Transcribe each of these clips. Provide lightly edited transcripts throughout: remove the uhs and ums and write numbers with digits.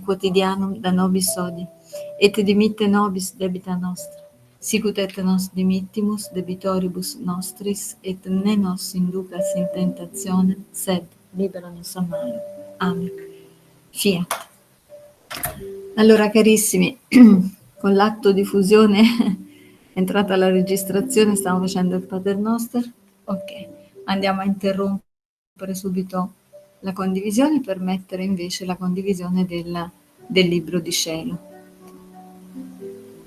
quotidianum da nobis odie, et dimitte nobis debita nostra, sicut et nos dimittimus debitoribus nostris, et ne nos inducas in tentatione, sed libera nos a malo. Amen. Fiat. Allora, carissimi, con l'atto di fusione è entrata la registrazione, stiamo facendo il Pater Noster. Ok, andiamo a interrompere subito la condivisione per mettere invece la condivisione del libro di cielo.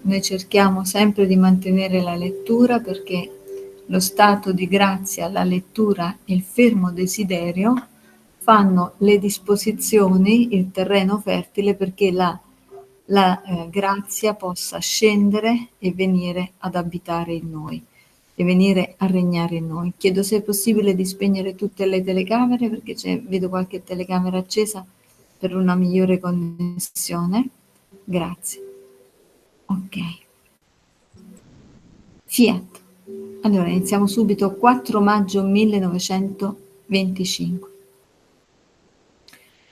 Noi cerchiamo sempre di mantenere la lettura perché lo stato di grazia, la lettura e il fermo desiderio fanno le disposizioni, il terreno fertile perché la grazia possa scendere e venire ad abitare in noi e venire a regnare in noi. Chiedo se è possibile di spegnere tutte le telecamere perché vedo qualche telecamera accesa per una migliore connessione. Grazie. Ok. Fiat. Allora, iniziamo subito. 4 maggio 1925.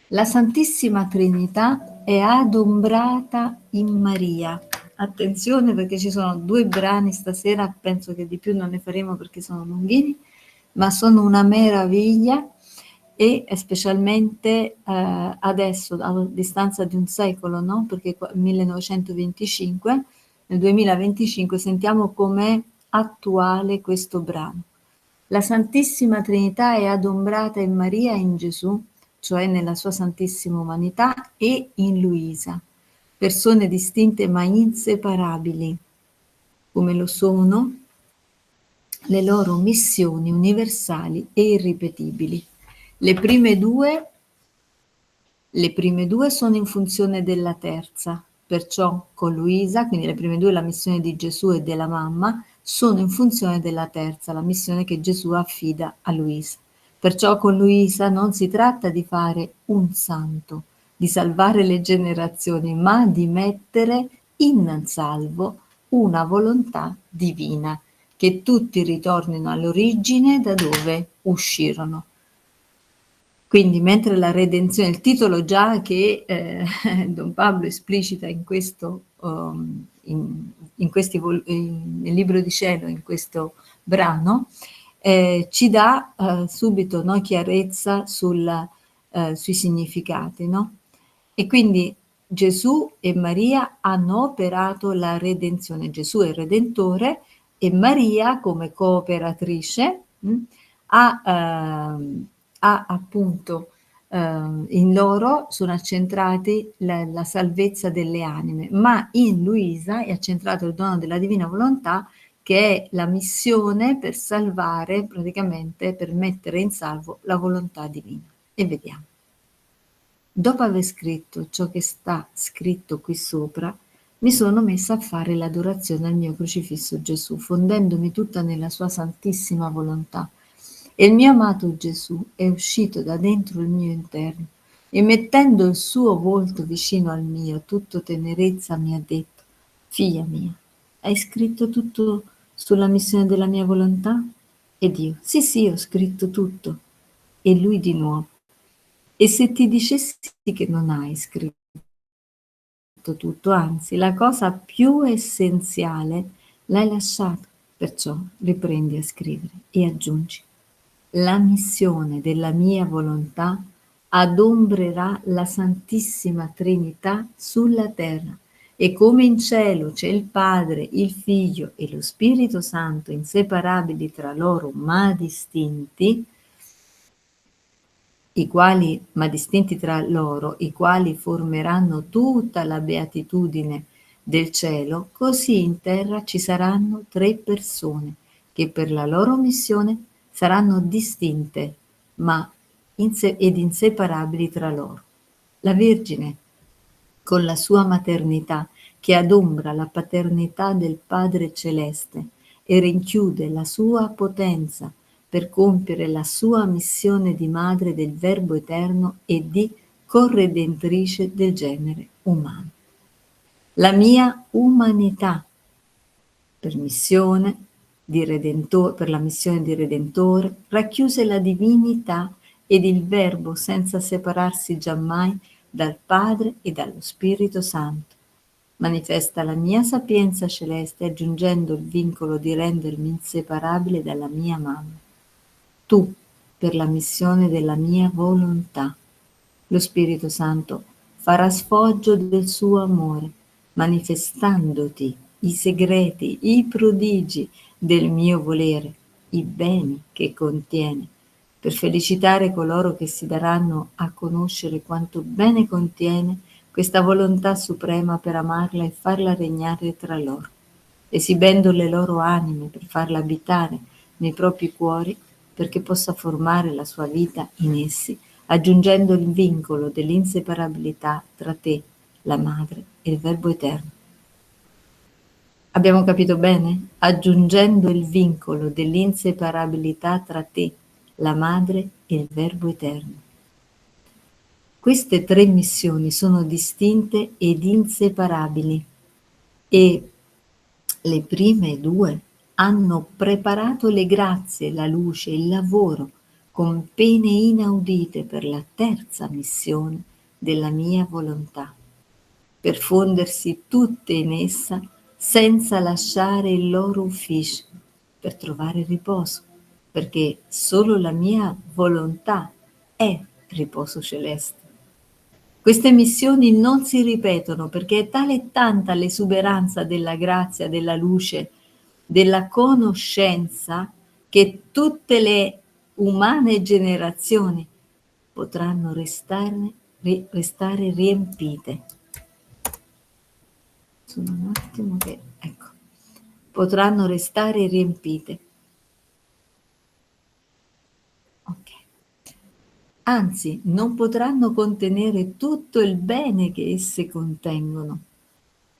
La Santissima Trinità è adombrata in Maria. Attenzione perché ci sono 2 brani stasera, penso che di più non ne faremo perché sono lunghini, ma sono una meraviglia e specialmente adesso, a distanza di un secolo, no? Perché 1925, nel 2025 sentiamo com'è attuale questo brano. La Santissima Trinità è adombrata in Maria e in Gesù, cioè nella sua Santissima Umanità, e in Luisa, persone distinte ma inseparabili, come lo sono le loro missioni universali e irripetibili. Le prime due sono in funzione della terza, perciò con Luisa, quindi le prime 2, la missione di Gesù e della mamma, sono in funzione della terza, la missione che Gesù affida a Luisa. Perciò con Luisa non si tratta di fare un santo, di salvare le generazioni, ma di mettere in salvo una volontà divina, che tutti ritornino all'origine da dove uscirono. Quindi mentre la redenzione, il titolo già che Don Pablo esplicita in questo, nel libro di cielo, in questo brano, ci dà subito, no, chiarezza sui significati, no? E quindi Gesù e Maria hanno operato la redenzione. Gesù è il Redentore e Maria, come cooperatrice, ha appunto in loro sono accentrati la salvezza delle anime, ma in Luisa è accentrato il dono della divina volontà, che è la missione per salvare, praticamente per mettere in salvo la volontà divina. E vediamo. Dopo aver scritto ciò che sta scritto qui sopra, mi sono messa a fare l'adorazione al mio crocifisso Gesù, fondendomi tutta nella sua santissima volontà. E il mio amato Gesù è uscito da dentro il mio interno e mettendo il suo volto vicino al mio, tutto tenerezza, mi ha detto: figlia mia, hai scritto tutto sulla missione della mia volontà? Ed io: sì, ho scritto tutto. E lui di nuovo: e se ti dicessi che non hai scritto tutto, anzi la cosa più essenziale l'hai lasciata, perciò riprendi a scrivere e aggiungi: la missione della mia volontà adombrerà la Santissima Trinità sulla terra, e come in cielo c'è il Padre, il Figlio e lo Spirito Santo inseparabili tra loro ma distinti, ma distinti tra loro, i quali formeranno tutta la beatitudine del cielo, così in terra ci saranno 3 persone che per la loro missione saranno distinte ma ed inseparabili tra loro. La Vergine, con la sua maternità, che adombra la paternità del Padre Celeste e rinchiude la sua potenza per compiere la sua missione di madre del Verbo Eterno e di corredentrice del genere umano. La mia umanità, per la missione di Redentore, racchiuse la divinità ed il Verbo senza separarsi giammai dal Padre e dallo Spirito Santo. Manifesta la mia sapienza celeste aggiungendo il vincolo di rendermi inseparabile dalla mia mamma. Tu, per la missione della mia volontà. Lo Spirito Santo farà sfoggio del suo amore, manifestandoti i segreti, i prodigi del mio volere, i beni che contiene, per felicitare coloro che si daranno a conoscere quanto bene contiene questa volontà suprema per amarla e farla regnare tra loro, esibendo le loro anime per farla abitare nei propri cuori perché possa formare la sua vita in essi, aggiungendo il vincolo dell'inseparabilità tra te, la Madre, e il Verbo Eterno. Abbiamo capito bene? Aggiungendo il vincolo dell'inseparabilità tra te, la Madre, e il Verbo Eterno. Queste tre missioni sono distinte ed inseparabili e le prime due hanno preparato le grazie, la luce, il lavoro con pene inaudite per la terza missione della mia volontà, per fondersi tutte in essa senza lasciare il loro ufficio, per trovare riposo, perché solo la mia volontà è riposo celeste. Queste missioni non si ripetono perché è tale e tanta l'esuberanza della grazia, della luce, della conoscenza che tutte le umane generazioni potranno restare riempite. Sono un attimo che, ecco, potranno restare riempite. Ok. Anzi, non potranno contenere tutto il bene che esse contengono.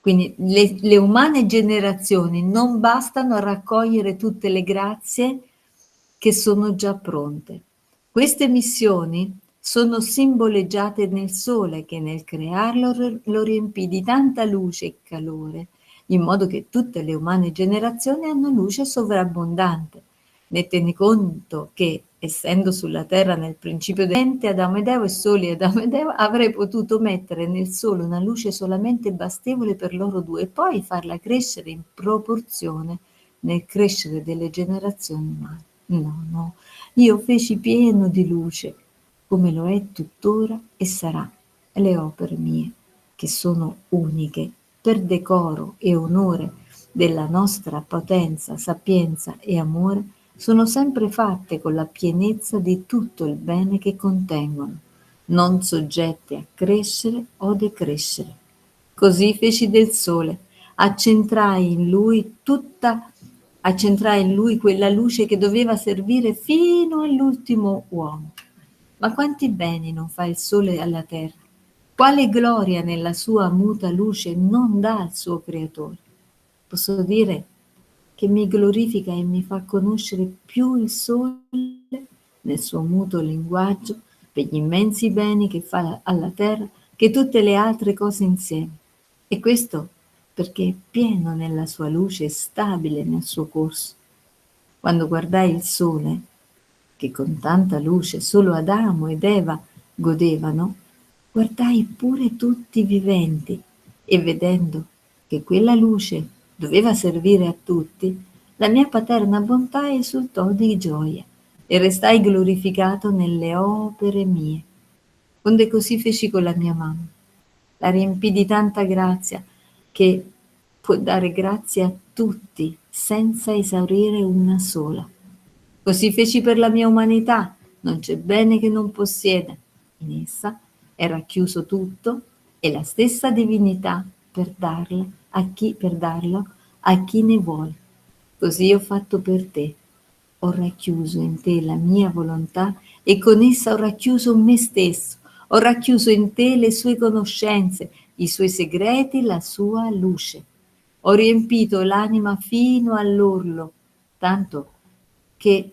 Quindi le umane generazioni non bastano a raccogliere tutte le grazie che sono già pronte. Queste missioni sono simboleggiate nel sole che nel crearlo lo riempì di tanta luce e calore, in modo che tutte le umane generazioni hanno luce sovrabbondante. Ne tieni conto che, essendo sulla terra nel principio dell'ente, Adamo ed Eva e soli Adamo ed Eva, avrei potuto mettere nel sole una luce solamente bastevole per loro due e poi farla crescere in proporzione nel crescere delle generazioni umane. No, io feci pieno di luce, come lo è tuttora e sarà, le opere mie, che sono uniche, per decoro e onore della nostra potenza, sapienza e amore, sono sempre fatte con la pienezza di tutto il bene che contengono, non soggette a crescere o decrescere. Così feci del sole, accentrai in lui quella luce che doveva servire fino all'ultimo uomo. Ma quanti beni non fa il sole alla terra? Quale gloria nella sua muta luce non dà al suo creatore? Posso dire che mi glorifica e mi fa conoscere più il sole nel suo muto linguaggio per gli immensi beni che fa alla terra che tutte le altre cose insieme. E questo perché è pieno nella sua luce e stabile nel suo corso. Quando guardai il sole, che con tanta luce solo Adamo ed Eva godevano, guardai pure tutti i viventi e vedendo che quella luce doveva servire a tutti, la mia paterna bontà esultò di gioia e restai glorificato nelle opere mie. Onde così feci con la mia mamma. La riempì di tanta grazia che può dare grazia a tutti senza esaurire una sola. Così feci per la mia umanità, non c'è bene che non possieda. In essa è racchiuso tutto e la stessa divinità per darlo a chi ne vuole. Così ho fatto per te. Ho racchiuso in te la mia volontà e con essa ho racchiuso me stesso. Ho racchiuso in te le sue conoscenze, i suoi segreti, la sua luce. Ho riempito l'anima fino all'orlo, tanto che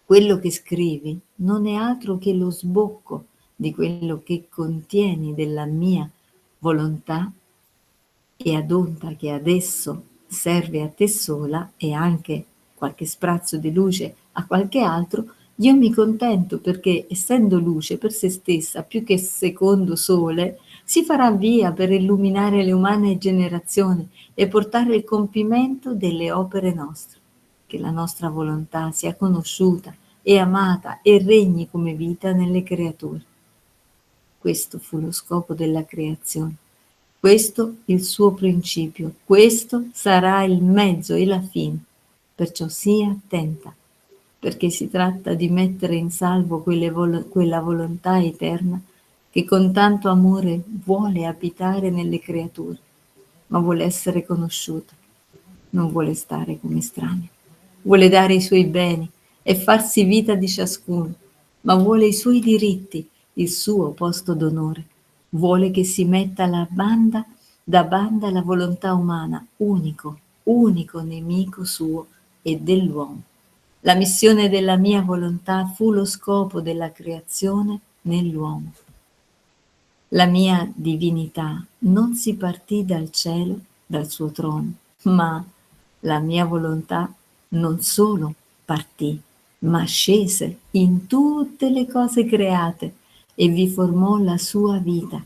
quello che scrivi non è altro che lo sbocco di quello che contieni della mia volontà e adonta che adesso serve a te sola e anche qualche sprazzo di luce a qualche altro, Io mi contento perché, essendo luce per se stessa, più che secondo sole, si farà via per illuminare le umane generazioni e portare il compimento delle opere nostre. Che la nostra volontà sia conosciuta e amata e regni come vita nelle creature. Questo fu lo scopo della creazione, questo il suo principio, questo sarà il mezzo e la fine. Perciò sii attenta, perché si tratta di mettere in salvo quella volontà eterna che con tanto amore vuole abitare nelle creature, ma vuole essere conosciuta, non vuole stare come estranea. Vuole dare i suoi beni e farsi vita di ciascuno, ma vuole i suoi diritti, il suo posto d'onore. Vuole che si metta da banda la volontà umana, unico nemico suo e dell'uomo. La missione della mia volontà fu lo scopo della creazione nell'uomo. La mia divinità non si partì dal cielo, dal suo trono, ma la mia volontà non solo partì, ma scese in tutte le cose create e vi formò la sua vita.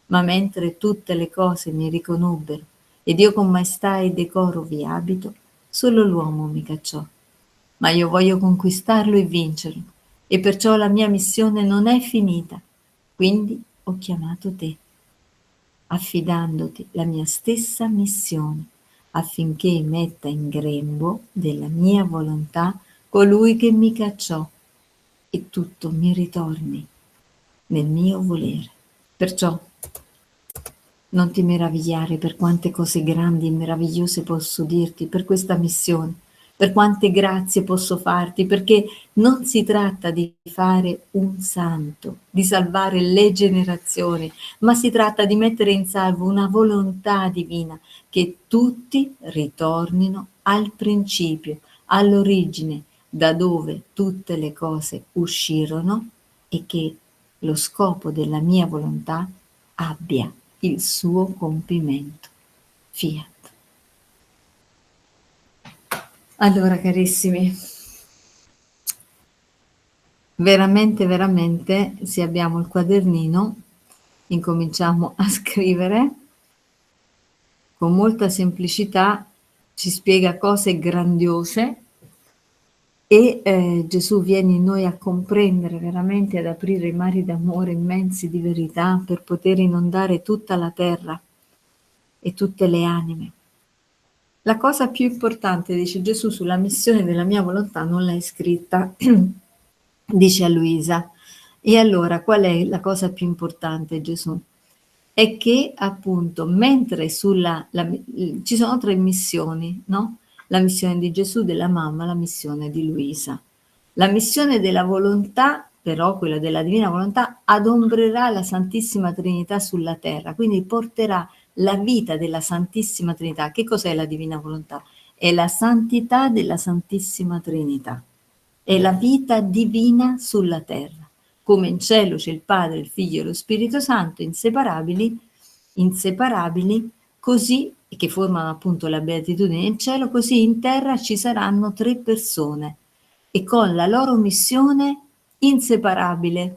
Ma mentre tutte le cose mi riconobbero ed io con maestà e decoro vi abito, solo l'uomo mi cacciò. Ma io voglio conquistarlo e vincerlo, e perciò la mia missione non è finita. Quindi ho chiamato te, affidandoti la mia stessa missione, affinché metta in grembo della mia volontà colui che mi cacciò e tutto mi ritorni nel mio volere. Perciò non ti meravigliare per quante cose grandi e meravigliose posso dirti per questa missione, per quante grazie posso farti, perché non si tratta di fare un santo, di salvare le generazioni, ma si tratta di mettere in salvo una volontà divina, che tutti ritornino al principio, all'origine, da dove tutte le cose uscirono e che lo scopo della mia volontà abbia il suo compimento. Fiat. Allora, carissimi, veramente, se abbiamo il quadernino, incominciamo a scrivere con molta semplicità, ci spiega cose grandiose e Gesù viene in noi a comprendere veramente, ad aprire i mari d'amore immensi di verità per poter inondare tutta la terra e tutte le anime. La cosa più importante, dice Gesù, sulla missione della mia volontà non l'hai scritta, dice a Luisa. E allora qual è la cosa più importante, Gesù? È che appunto mentre ci sono 3 missioni, no? La missione di Gesù, della mamma, la missione di Luisa. La missione della volontà, però quella della divina volontà, adombrerà la Santissima Trinità sulla terra, quindi porterà la vita della Santissima Trinità. Che cos'è la divina volontà? È la santità della Santissima Trinità. È la vita divina sulla terra. Come in cielo c'è il Padre, il Figlio e lo Spirito Santo, inseparabili, così, che formano appunto la beatitudine in cielo, così in terra ci saranno 3 persone e con la loro missione inseparabile.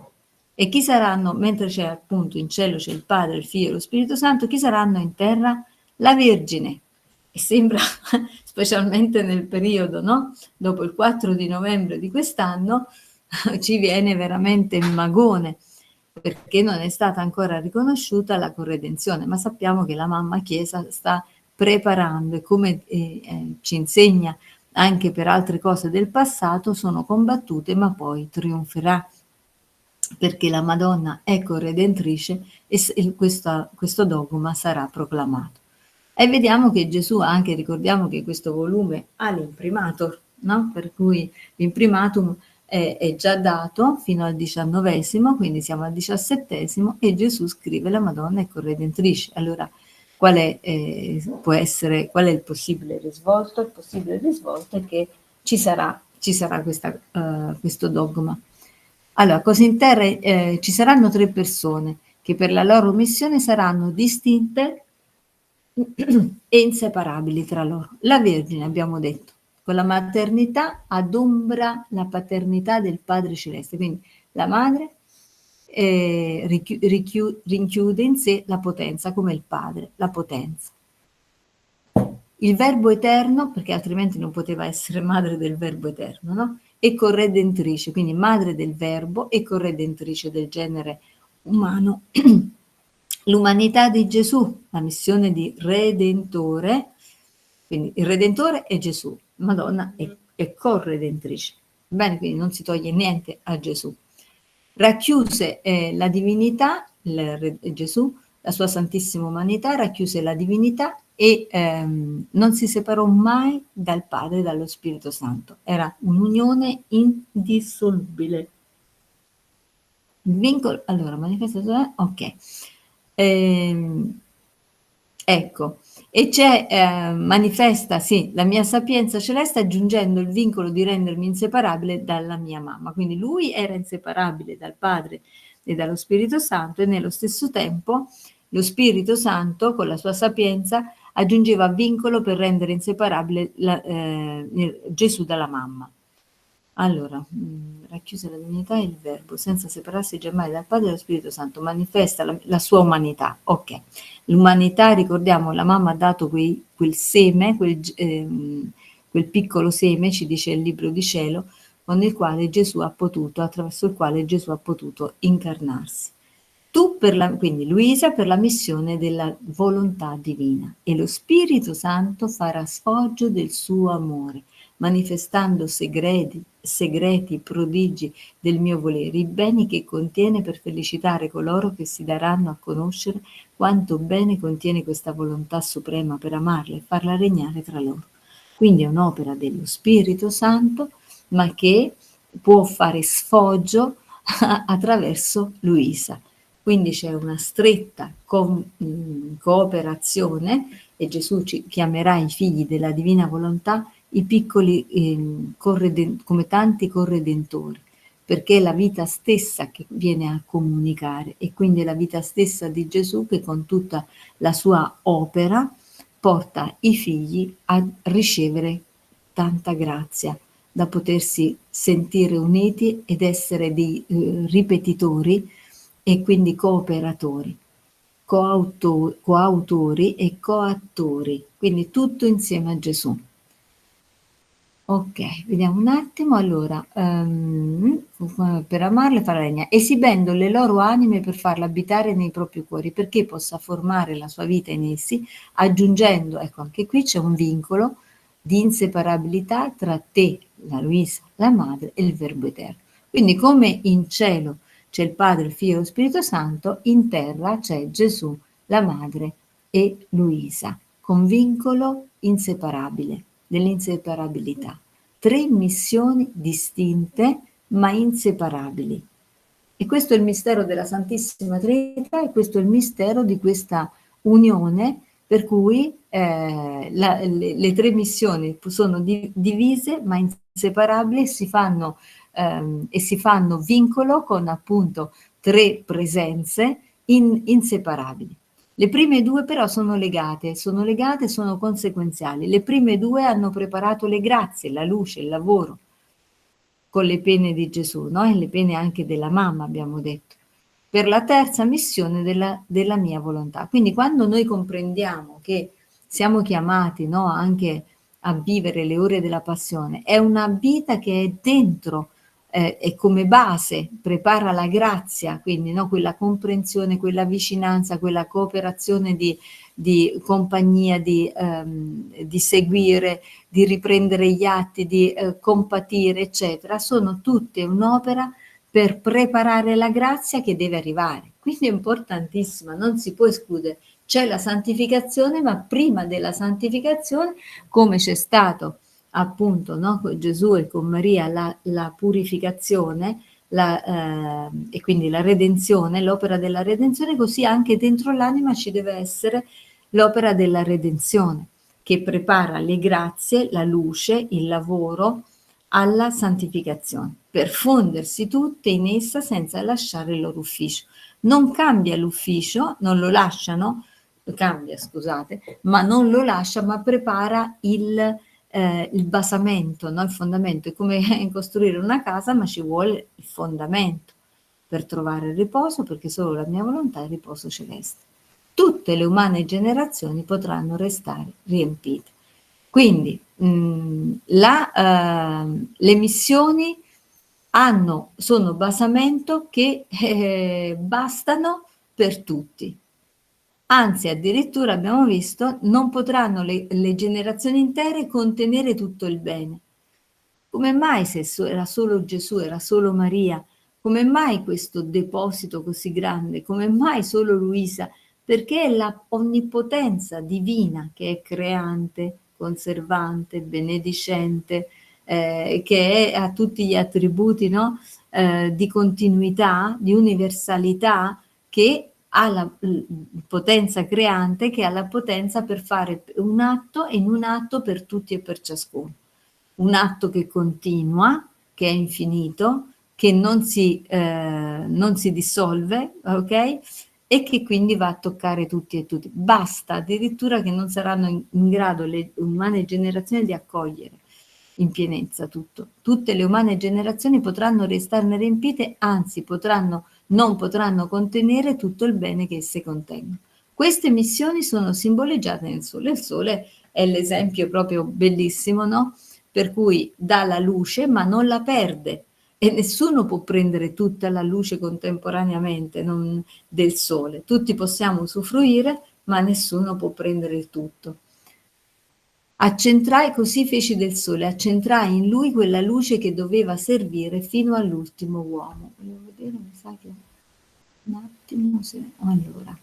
E chi saranno, mentre c'è appunto in cielo c'è il Padre, il Figlio e lo Spirito Santo, chi saranno in terra? La Vergine. E sembra, specialmente nel periodo, no? Dopo il 4 di novembre di quest'anno, ci viene veramente il magone, perché non è stata ancora riconosciuta la corredenzione, ma sappiamo che la mamma Chiesa sta preparando e come ci insegna anche per altre cose del passato, sono combattute ma poi trionferà, perché la Madonna è corredentrice e questo dogma sarà proclamato. E vediamo che Gesù anche, ricordiamo che questo volume ha l'imprimatur, no? Per cui l'imprimatum è già dato fino al 19esimo, quindi siamo al 17esimo e Gesù scrive la Madonna è corredentrice. Allora, qual è il possibile risvolto? Il possibile risvolto è che ci sarà questo dogma. Allora, così in terra ci saranno 3 persone che per la loro missione saranno distinte e inseparabili tra loro. La Vergine, abbiamo detto, con la maternità adombra la paternità del Padre Celeste, quindi la madre rinchiude in sé la potenza come il Padre, la potenza. Il Verbo eterno, perché altrimenti non poteva essere madre del Verbo eterno, no? E corredentrice, quindi madre del Verbo e corredentrice del genere umano. L'umanità di Gesù, la missione di Redentore, quindi il Redentore è Gesù, Madonna è corredentrice. Bene, quindi non si toglie niente a Gesù. Racchiuse la divinità, Gesù, la sua santissima umanità, racchiuse la divinità e non si separò mai dal Padre, dallo Spirito Santo. Era un'unione indissolubile. Il vincolo, allora, manifestazione, ok. Ecco, e c'è, manifesta, sì, la mia sapienza celeste aggiungendo il vincolo di rendermi inseparabile dalla mia mamma. Quindi lui era inseparabile dal Padre e dallo Spirito Santo e nello stesso tempo lo Spirito Santo con la sua sapienza aggiungeva vincolo per rendere inseparabile Gesù dalla mamma. Allora, racchiuse la divinità e il Verbo, senza separarsi giammai dal Padre e dallo Spirito Santo, manifesta la sua umanità. Ok, l'umanità, ricordiamo, la mamma ha dato quel seme, quel piccolo seme, ci dice il Libro di Cielo, con il quale Gesù ha potuto, attraverso il quale Gesù ha potuto incarnarsi. Quindi Luisa per la missione della volontà divina e lo Spirito Santo farà sfoggio del suo amore, manifestando segreti, prodigi del mio volere, i beni che contiene per felicitare coloro che si daranno a conoscere quanto bene contiene questa volontà suprema per amarla e farla regnare tra loro. Quindi è un'opera dello Spirito Santo, ma che può fare sfoggio attraverso Luisa. Quindi c'è una stretta cooperazione e Gesù ci chiamerà i figli della divina volontà i piccoli come tanti corredentori, perché è la vita stessa che viene a comunicare e quindi è la vita stessa di Gesù che con tutta la sua opera porta i figli a ricevere tanta grazia da potersi sentire uniti ed essere dei ripetitori e quindi cooperatori, coautori e coattori, quindi tutto insieme a Gesù. Ok, vediamo un attimo. Allora, per amarle farà regna, esibendo le loro anime per farla abitare nei propri cuori, perché possa formare la sua vita in essi, aggiungendo, ecco anche qui c'è un vincolo di inseparabilità tra te, la Luisa, la madre e il Verbo eterno. Quindi come in cielo c'è il Padre, il Figlio e lo Spirito Santo, in terra c'è Gesù, la madre e Luisa, con vincolo inseparabile, dell'inseparabilità. 3 missioni distinte ma inseparabili. E questo è il mistero della Santissima Trinità e questo è il mistero di questa unione per cui le 3 missioni sono divise ma inseparabili e si fanno vincolo con appunto 3 presenze inseparabili. Le prime 2 però sono legate, sono conseguenziali. Le prime 2 hanno preparato le grazie, la luce, il lavoro, con le pene di Gesù, no? E le pene anche della mamma, abbiamo detto, per la terza missione della mia volontà. Quindi quando noi comprendiamo che siamo chiamati, no, anche a vivere le ore della passione, è una vita che è dentro e come base prepara la grazia, quindi no, quella comprensione, quella vicinanza, quella cooperazione di compagnia, di seguire, di riprendere gli atti, di compatire, eccetera, sono tutte un'opera per preparare la grazia che deve arrivare. Quindi è importantissima, non si può escludere. C'è la santificazione, ma prima della santificazione, come c'è stato appunto, no, con Gesù e con Maria la purificazione e quindi la redenzione, l'opera della redenzione, così anche dentro l'anima ci deve essere l'opera della redenzione che prepara le grazie, la luce, il lavoro alla santificazione per fondersi tutte in essa senza lasciare il loro ufficio. Non cambia l'ufficio, non lo lasciano, cambia scusate, ma non lo lascia, ma prepara il basamento, no? Il fondamento. È come costruire una casa, ma ci vuole il fondamento per trovare il riposo, perché solo la mia volontà è il riposo celeste. Tutte le umane generazioni potranno restare riempite. Quindi le missioni sono basamento che bastano per tutti. Anzi, addirittura abbiamo visto, non potranno le generazioni intere contenere tutto il bene. Come mai, se era solo Gesù, era solo Maria, come mai questo deposito così grande? Come mai solo Luisa? Perché è la onnipotenza divina che è creante, conservante, benedicente, che ha tutti gli attributi, no? Di continuità, di universalità, che ha la potenza creante, che ha la potenza per fare un atto e in un atto per tutti e per ciascuno. Un atto che continua, che è infinito, che non si dissolve, ok? E che quindi va a toccare tutti e tutti. Basta addirittura che non saranno in grado le umane generazioni di accogliere in pienezza tutto. Tutte le umane generazioni potranno restarne riempite, anzi non potranno contenere tutto il bene che esse contengono. Queste missioni sono simboleggiate nel Sole. Il Sole è l'esempio proprio bellissimo, no? Per cui dà la luce ma non la perde, e nessuno può prendere tutta la luce contemporaneamente del Sole. Tutti possiamo usufruire, ma nessuno può prendere il tutto. Accentrai, così feci del Sole, accentrai in lui quella luce che doveva servire fino all'ultimo uomo. Volevo vedere, mi sa che un attimo, se... allora.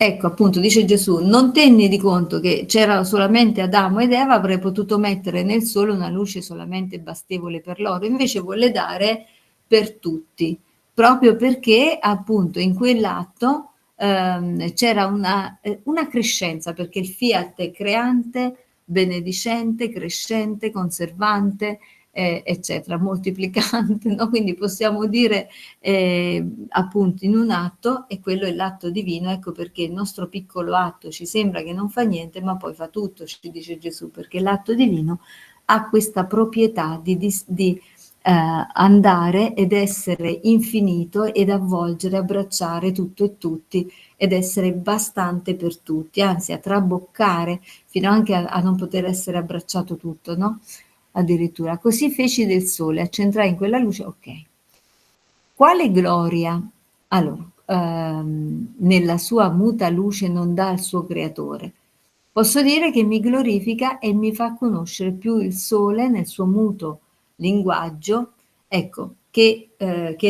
Ecco, appunto, dice Gesù, non tenni di conto che c'era solamente Adamo ed Eva, avrei potuto mettere nel Sole una luce solamente bastevole per loro, invece vuole dare per tutti, proprio perché appunto in quell'atto c'era una crescenza, perché il fiat è creante, benedicente, crescente, conservante, eccetera, moltiplicante, no? Quindi possiamo dire appunto in un atto, e quello è l'atto divino. Ecco perché il nostro piccolo atto ci sembra che non fa niente, ma poi fa tutto, ci dice Gesù, perché l'atto divino ha questa proprietà di andare ed essere infinito ed avvolgere, abbracciare tutto e tutti ed essere bastante per tutti, anzi a traboccare fino anche a non poter essere abbracciato tutto, no? Addirittura. Così feci del Sole, accentrai in quella luce, ok. Quale gloria, allora, nella sua muta luce non dà al suo creatore? Posso dire che mi glorifica e mi fa conoscere più il Sole nel suo muto linguaggio, ecco, che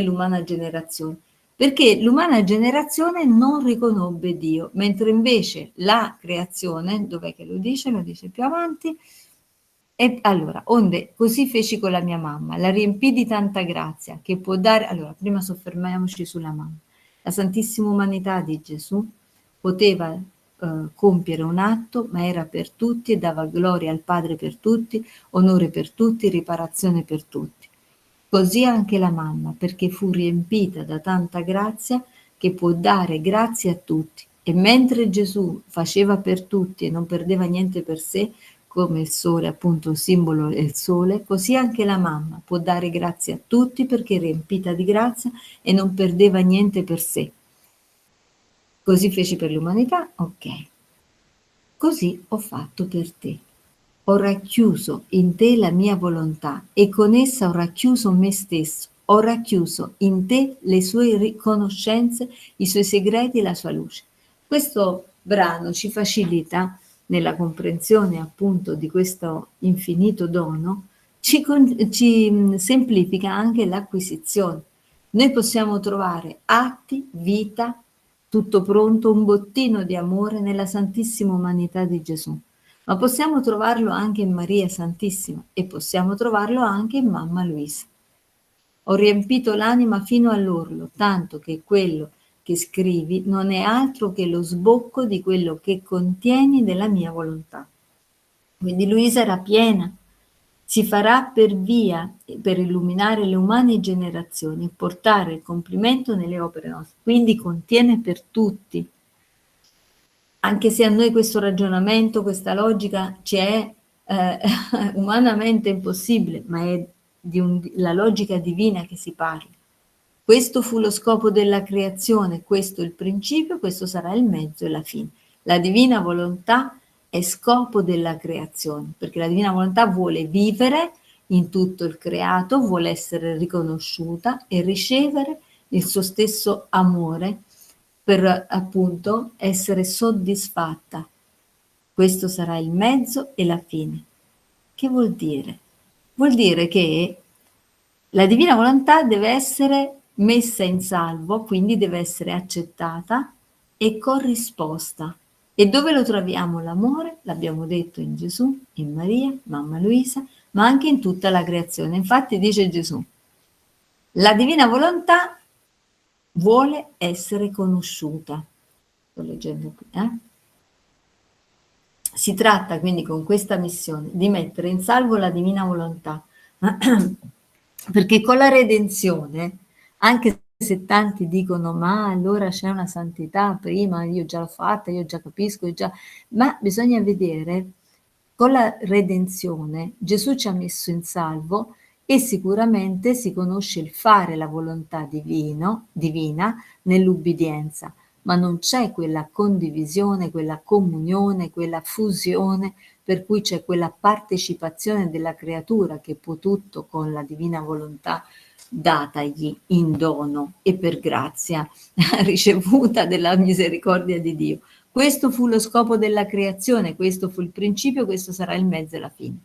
l'umana generazione. Perché l'umana generazione non riconobbe Dio, mentre invece la creazione, dov'è che lo dice? Lo dice più avanti. E allora, onde così feci con la mia mamma, la riempì di tanta grazia che può dare. Allora, prima soffermiamoci sulla mamma. La Santissima Umanità di Gesù poteva compiere un atto, ma era per tutti e dava gloria al Padre per tutti, onore per tutti, riparazione per tutti. Così anche la mamma, perché fu riempita da tanta grazia che può dare grazie a tutti. E mentre Gesù faceva per tutti e non perdeva niente per sé, come il Sole, appunto, simbolo è il Sole, così anche la mamma può dare grazie a tutti perché è riempita di grazia e non perdeva niente per sé. Così feci per l'umanità, ok. Così ho fatto per te. Ho racchiuso in te la mia volontà e con essa ho racchiuso me stesso. Ho racchiuso in te le sue riconoscenze, i suoi segreti e la sua luce. Questo brano ci facilita nella comprensione appunto di questo infinito dono, ci semplifica anche l'acquisizione. Noi possiamo trovare atti, vita, tutto pronto, un bottino di amore nella Santissima Umanità di Gesù, ma possiamo trovarlo anche in Maria Santissima e possiamo trovarlo anche in Mamma Luisa. Ho riempito l'anima fino all'orlo, tanto che quello che scrivi non è altro che lo sbocco di quello che contieni della mia volontà. Quindi Luisa era piena, si farà per via per illuminare le umane generazioni e portare il compimento nelle opere nostre, quindi contiene per tutti. anche se a noi questo ragionamento, questa logica ci è umanamente impossibile, ma è la logica divina che si parla. Questo fu lo scopo della creazione, questo il principio, questo sarà il mezzo e la fine. La divina volontà è scopo della creazione, perché la divina volontà vuole vivere in tutto il creato, vuole essere riconosciuta e ricevere il suo stesso amore per appunto essere soddisfatta. Questo sarà il mezzo e la fine. Che vuol dire? Vuol dire che la divina volontà deve essere messa in salvo, quindi deve essere accettata e corrisposta. E dove lo troviamo l'amore? L'abbiamo detto in Gesù, in Maria, Mamma Luisa, ma anche in tutta la creazione. Infatti dice Gesù, la divina volontà vuole essere conosciuta. Sto leggendo qui, Si tratta quindi con questa missione di mettere in salvo la divina volontà, perché con la redenzione, anche se tanti dicono ma allora c'è una santità prima, io già l'ho fatta, io già capisco, ma bisogna vedere, con la redenzione Gesù ci ha messo in salvo e sicuramente si conosce il fare la volontà divina nell'ubbidienza, ma non c'è quella condivisione, quella comunione, quella fusione, per cui c'è quella partecipazione della creatura che può tutto con la divina volontà datagli in dono e per grazia ricevuta della misericordia di Dio. Questo fu lo scopo della creazione, questo fu il principio, questo sarà il mezzo e la fine.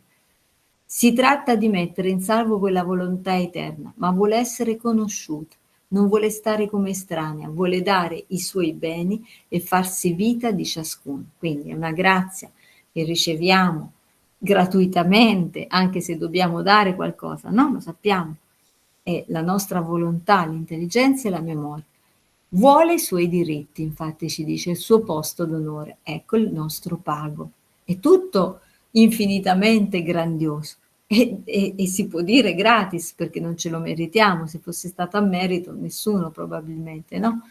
Si tratta di mettere in salvo quella volontà eterna, ma vuole essere conosciuta, non vuole stare come estranea, vuole dare i suoi beni e farsi vita di ciascuno. Quindi è una grazia che riceviamo gratuitamente, anche se dobbiamo dare qualcosa, no? Lo sappiamo. È la nostra volontà, l'intelligenza e la memoria. Vuole i suoi diritti, infatti ci dice, il suo posto d'onore. Ecco il nostro pago. È tutto infinitamente grandioso e si può dire gratis perché non ce lo meritiamo. Se fosse stato a merito, nessuno probabilmente, no?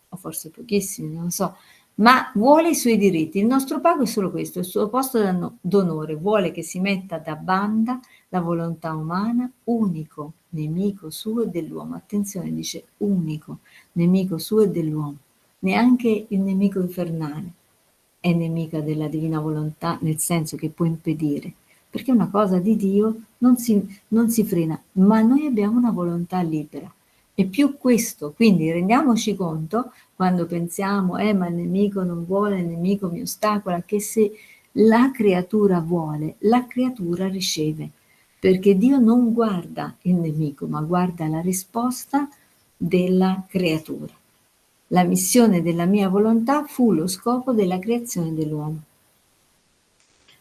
O forse pochissimi, non so. Ma vuole i suoi diritti. Il nostro pago è solo questo, il suo posto d'onore. Vuole che si metta da banda la volontà umana, unico nemico suo e dell'uomo. Attenzione, dice unico nemico suo e dell'uomo. Neanche il nemico infernale è nemica della divina volontà, nel senso che può impedire, perché una cosa di Dio non si frena, ma noi abbiamo una volontà libera. E più questo, quindi rendiamoci conto, quando pensiamo, ma il nemico non vuole, il nemico mi ostacola, che se la creatura vuole, la creatura riceve, perché Dio non guarda il nemico, ma guarda la risposta della creatura. La missione della mia volontà fu lo scopo della creazione dell'uomo.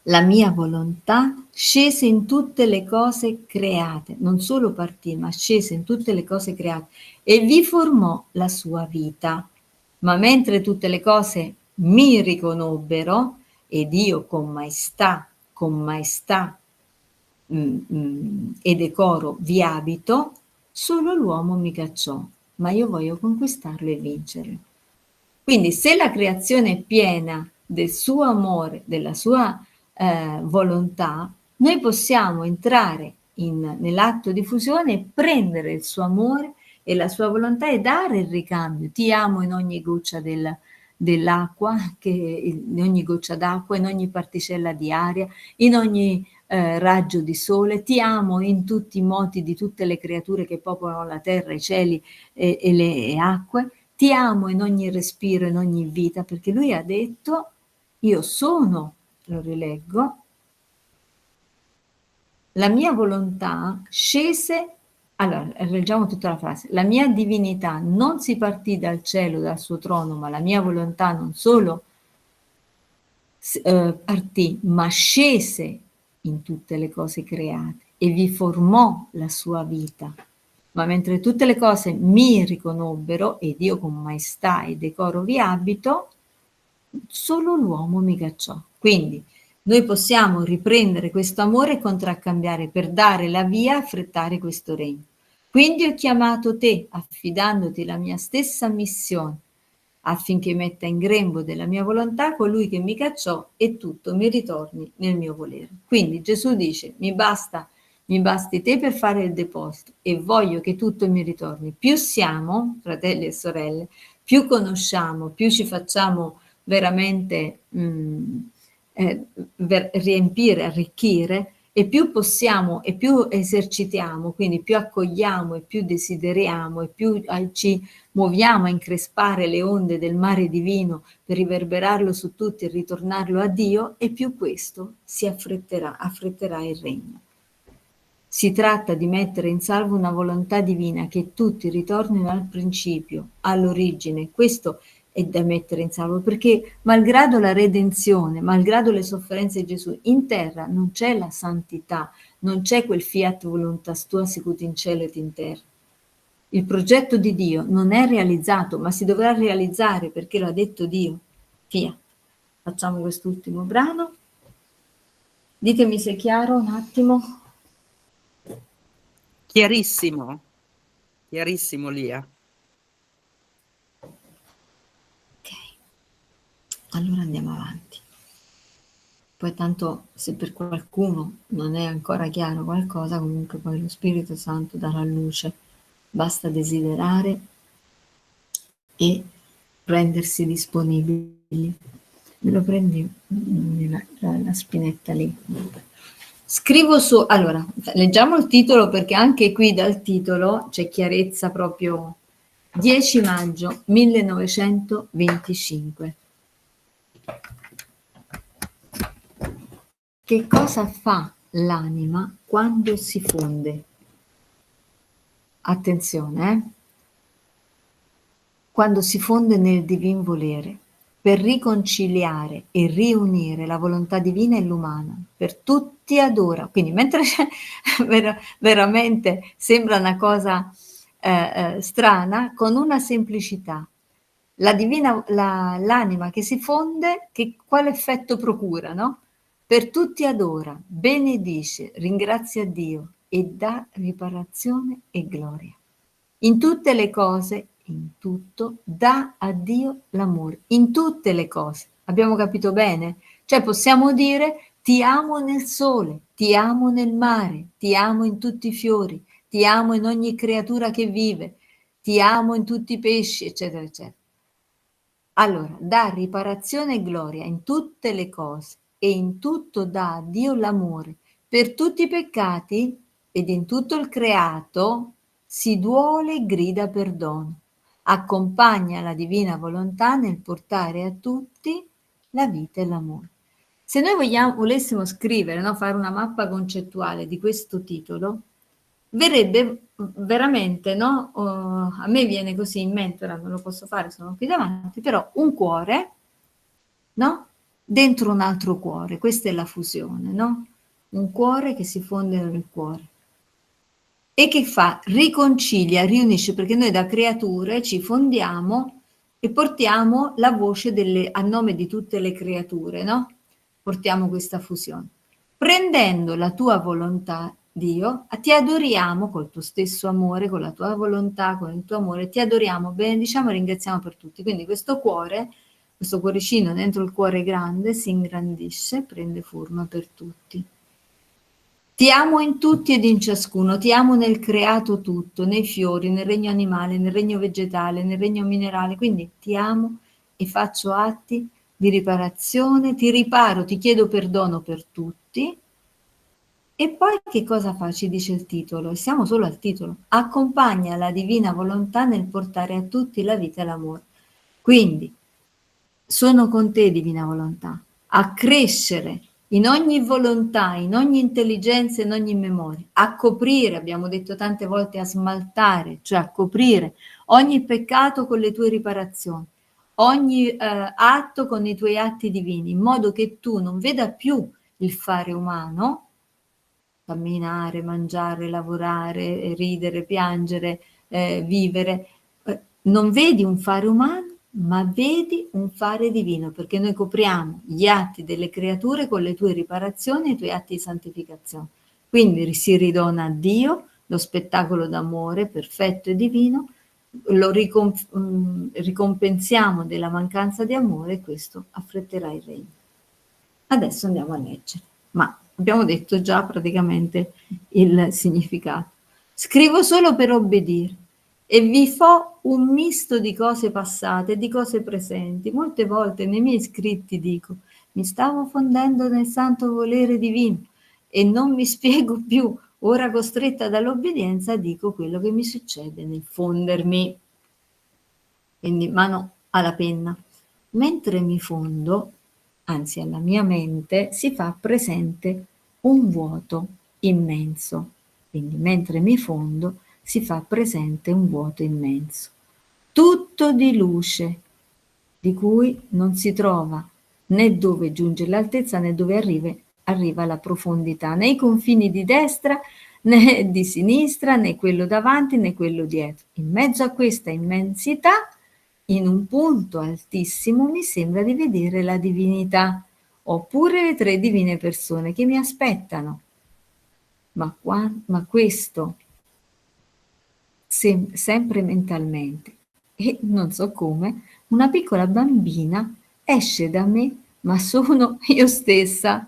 La mia volontà scese in tutte le cose create, non solo partì, ma scese in tutte le cose create e vi formò la sua vita. Ma mentre tutte le cose mi riconobbero, ed io con maestà e decoro vi abito, solo l'uomo mi cacciò, ma io voglio conquistarlo e vincere. Quindi se la creazione è piena del suo amore, della sua volontà, noi possiamo entrare nell'atto di fusione e prendere il suo amore e la sua volontà e dare il ricambio. Ti amo in ogni goccia dell'acqua, in ogni goccia d'acqua, in ogni particella di aria, in ogni raggio di sole, ti amo in tutti i moti di tutte le creature che popolano la terra, i cieli e le acque, ti amo in ogni respiro, in ogni vita, perché lui ha detto, io sono, lo rileggo, la mia volontà scese, allora leggiamo tutta la frase, la mia divinità non si partì dal cielo, dal suo trono, ma la mia volontà non solo partì, ma scese in tutte le cose create e vi formò la sua vita. Ma mentre tutte le cose mi riconobbero ed io con maestà e decoro vi abito, solo l'uomo mi cacciò. Quindi noi possiamo riprendere questo amore e contraccambiare per dare la via e affrettare questo regno. Quindi ho chiamato te, affidandoti la mia stessa missione, affinché metta in grembo della mia volontà colui che mi cacciò e tutto mi ritorni nel mio volere. Quindi Gesù dice: mi basti te per fare il deposito e voglio che tutto mi ritorni. Più siamo, fratelli e sorelle, più conosciamo, più ci facciamo veramente riempire, arricchire, e più possiamo e più esercitiamo, quindi più accogliamo e più desideriamo e più ci muoviamo a increspare le onde del mare divino per riverberarlo su tutti e ritornarlo a Dio, e più questo si affretterà il regno. Si tratta di mettere in salvo una volontà divina, che tutti ritornino al principio, all'origine. Questo è da mettere in salvo, perché malgrado la redenzione, malgrado le sofferenze di Gesù, in terra non c'è la santità, non c'è quel fiat voluntas tua sicut in cielo et in terra. Il progetto di Dio non è realizzato, ma si dovrà realizzare perché l'ha detto Dio. Fiat. Facciamo quest'ultimo brano. Ditemi se è chiaro un attimo. Chiarissimo, chiarissimo Lia. Ok, allora andiamo avanti. Poi tanto se per qualcuno non è ancora chiaro qualcosa, comunque poi lo Spirito Santo darà luce. Basta desiderare e rendersi disponibili. Me lo prendi la spinetta lì. Scrivo su, allora, leggiamo il titolo perché anche qui dal titolo c'è chiarezza proprio. 10 maggio 1925. Che cosa fa l'anima quando si fonde? Attenzione, quando si fonde nel divin volere, per riconciliare e riunire la volontà divina e l'umana, per tutti adora. Quindi mentre veramente sembra una cosa strana, con una semplicità. L'anima che si fonde, quale effetto procura, no? Per tutti adora, benedice, ringrazia Dio e dà riparazione e gloria. In tutte le cose, in tutto, dà a Dio l'amore. In tutte le cose. Abbiamo capito bene? Cioè possiamo dire: ti amo nel sole, ti amo nel mare, ti amo in tutti i fiori, ti amo in ogni creatura che vive, ti amo in tutti i pesci, eccetera, eccetera. Allora, dà riparazione e gloria in tutte le cose e in tutto dà a Dio l'amore per tutti i peccati, ed in tutto il creato si duole e grida perdono. Accompagna la divina volontà nel portare a tutti la vita e l'amore. Se noi volessimo scrivere, no, fare una mappa concettuale di questo titolo, verrebbe veramente, no? A me viene così in mente, ora non lo posso fare, sono qui davanti, però un cuore, no? Dentro un altro cuore, questa è la fusione, no? Un cuore che si fonde nel cuore. E che fa? Riconcilia, riunisce, perché noi da creature ci fondiamo e portiamo la voce a nome di tutte le creature, no? Portiamo questa fusione. Prendendo la tua volontà, Dio, ti adoriamo col tuo stesso amore, con la tua volontà, con il tuo amore, ti adoriamo, benediciamo e ringraziamo per tutti. Quindi questo cuore, questo cuoricino dentro il cuore grande si ingrandisce, prende forma per tutti. Ti amo in tutti ed in ciascuno, ti amo nel creato tutto, nei fiori, nel regno animale, nel regno vegetale, nel regno minerale, quindi ti amo e faccio atti di riparazione, ti riparo, ti chiedo perdono per tutti. E poi che cosa fa? Ci dice il titolo, e siamo solo al titolo. Accompagna la divina volontà nel portare a tutti la vita e l'amore. Quindi, sono con te, divina volontà, a crescere in ogni volontà, in ogni intelligenza, in ogni memoria, a coprire, abbiamo detto tante volte, a smaltare, cioè a coprire ogni peccato con le tue riparazioni, ogni atto con i tuoi atti divini, in modo che tu non veda più il fare umano, camminare, mangiare, lavorare, ridere, piangere, vivere, non vedi un fare umano, ma vedi un fare divino, perché noi copriamo gli atti delle creature con le tue riparazioni e i tuoi atti di santificazione. Quindi si ridona a Dio lo spettacolo d'amore perfetto e divino, lo ricompensiamo della mancanza di amore, questo affretterà il regno. Adesso andiamo a leggere, ma abbiamo detto già praticamente il significato. Scrivo solo per obbedire e vi fo un misto di cose passate e di cose presenti. Molte volte nei miei scritti dico, mi stavo fondendo nel santo volere divino e non mi spiego più. Ora costretta dall'obbedienza dico quello che mi succede nel fondermi. Quindi mano alla penna. Mentre mi fondo, anzi alla mia mente, si fa presente un vuoto immenso. Quindi mentre mi fondo si fa presente un vuoto immenso. Tutto di luce, di cui non si trova né dove giunge l'altezza né dove arriva la profondità, né i confini di destra né di sinistra, né quello davanti né quello dietro. In mezzo a questa immensità, in un punto altissimo, mi sembra di vedere la divinità, oppure le tre divine persone che mi aspettano. Ma questo sempre mentalmente. E non so come, una piccola bambina esce da me, ma sono io stessa.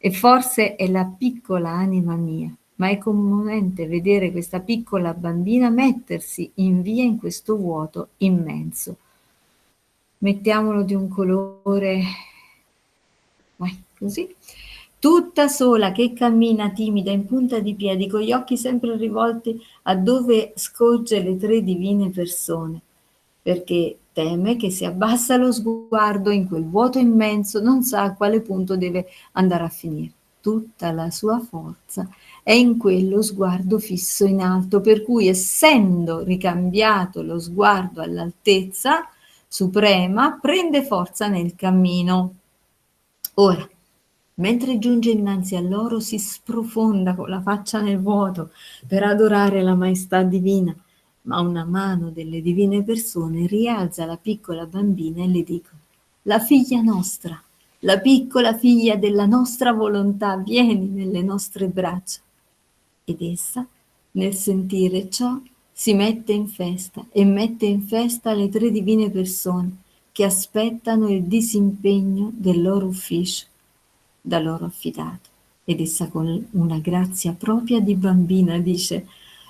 E forse è la piccola anima mia, ma è commovente vedere questa piccola bambina mettersi in via in questo vuoto immenso. Mettiamolo di un colore, così, tutta sola che cammina timida in punta di piedi, con gli occhi sempre rivolti a dove scorge le tre divine persone, perché teme che se abbassa lo sguardo in quel vuoto immenso non sa a quale punto deve andare a finire. Tutta la sua forza è in quello sguardo fisso in alto, per cui essendo ricambiato lo sguardo all'altezza suprema, prende forza nel cammino. Ora, mentre giunge innanzi a loro, si sprofonda con la faccia nel vuoto per adorare la maestà divina, ma una mano delle divine persone rialza la piccola bambina e le dicono: la figlia nostra, la piccola figlia della nostra volontà, vieni nelle nostre braccia. Ed essa, nel sentire ciò, si mette in festa e mette in festa le tre divine persone che aspettano il disimpegno del loro ufficio da loro affidato. Ed essa con una grazia propria di bambina dice: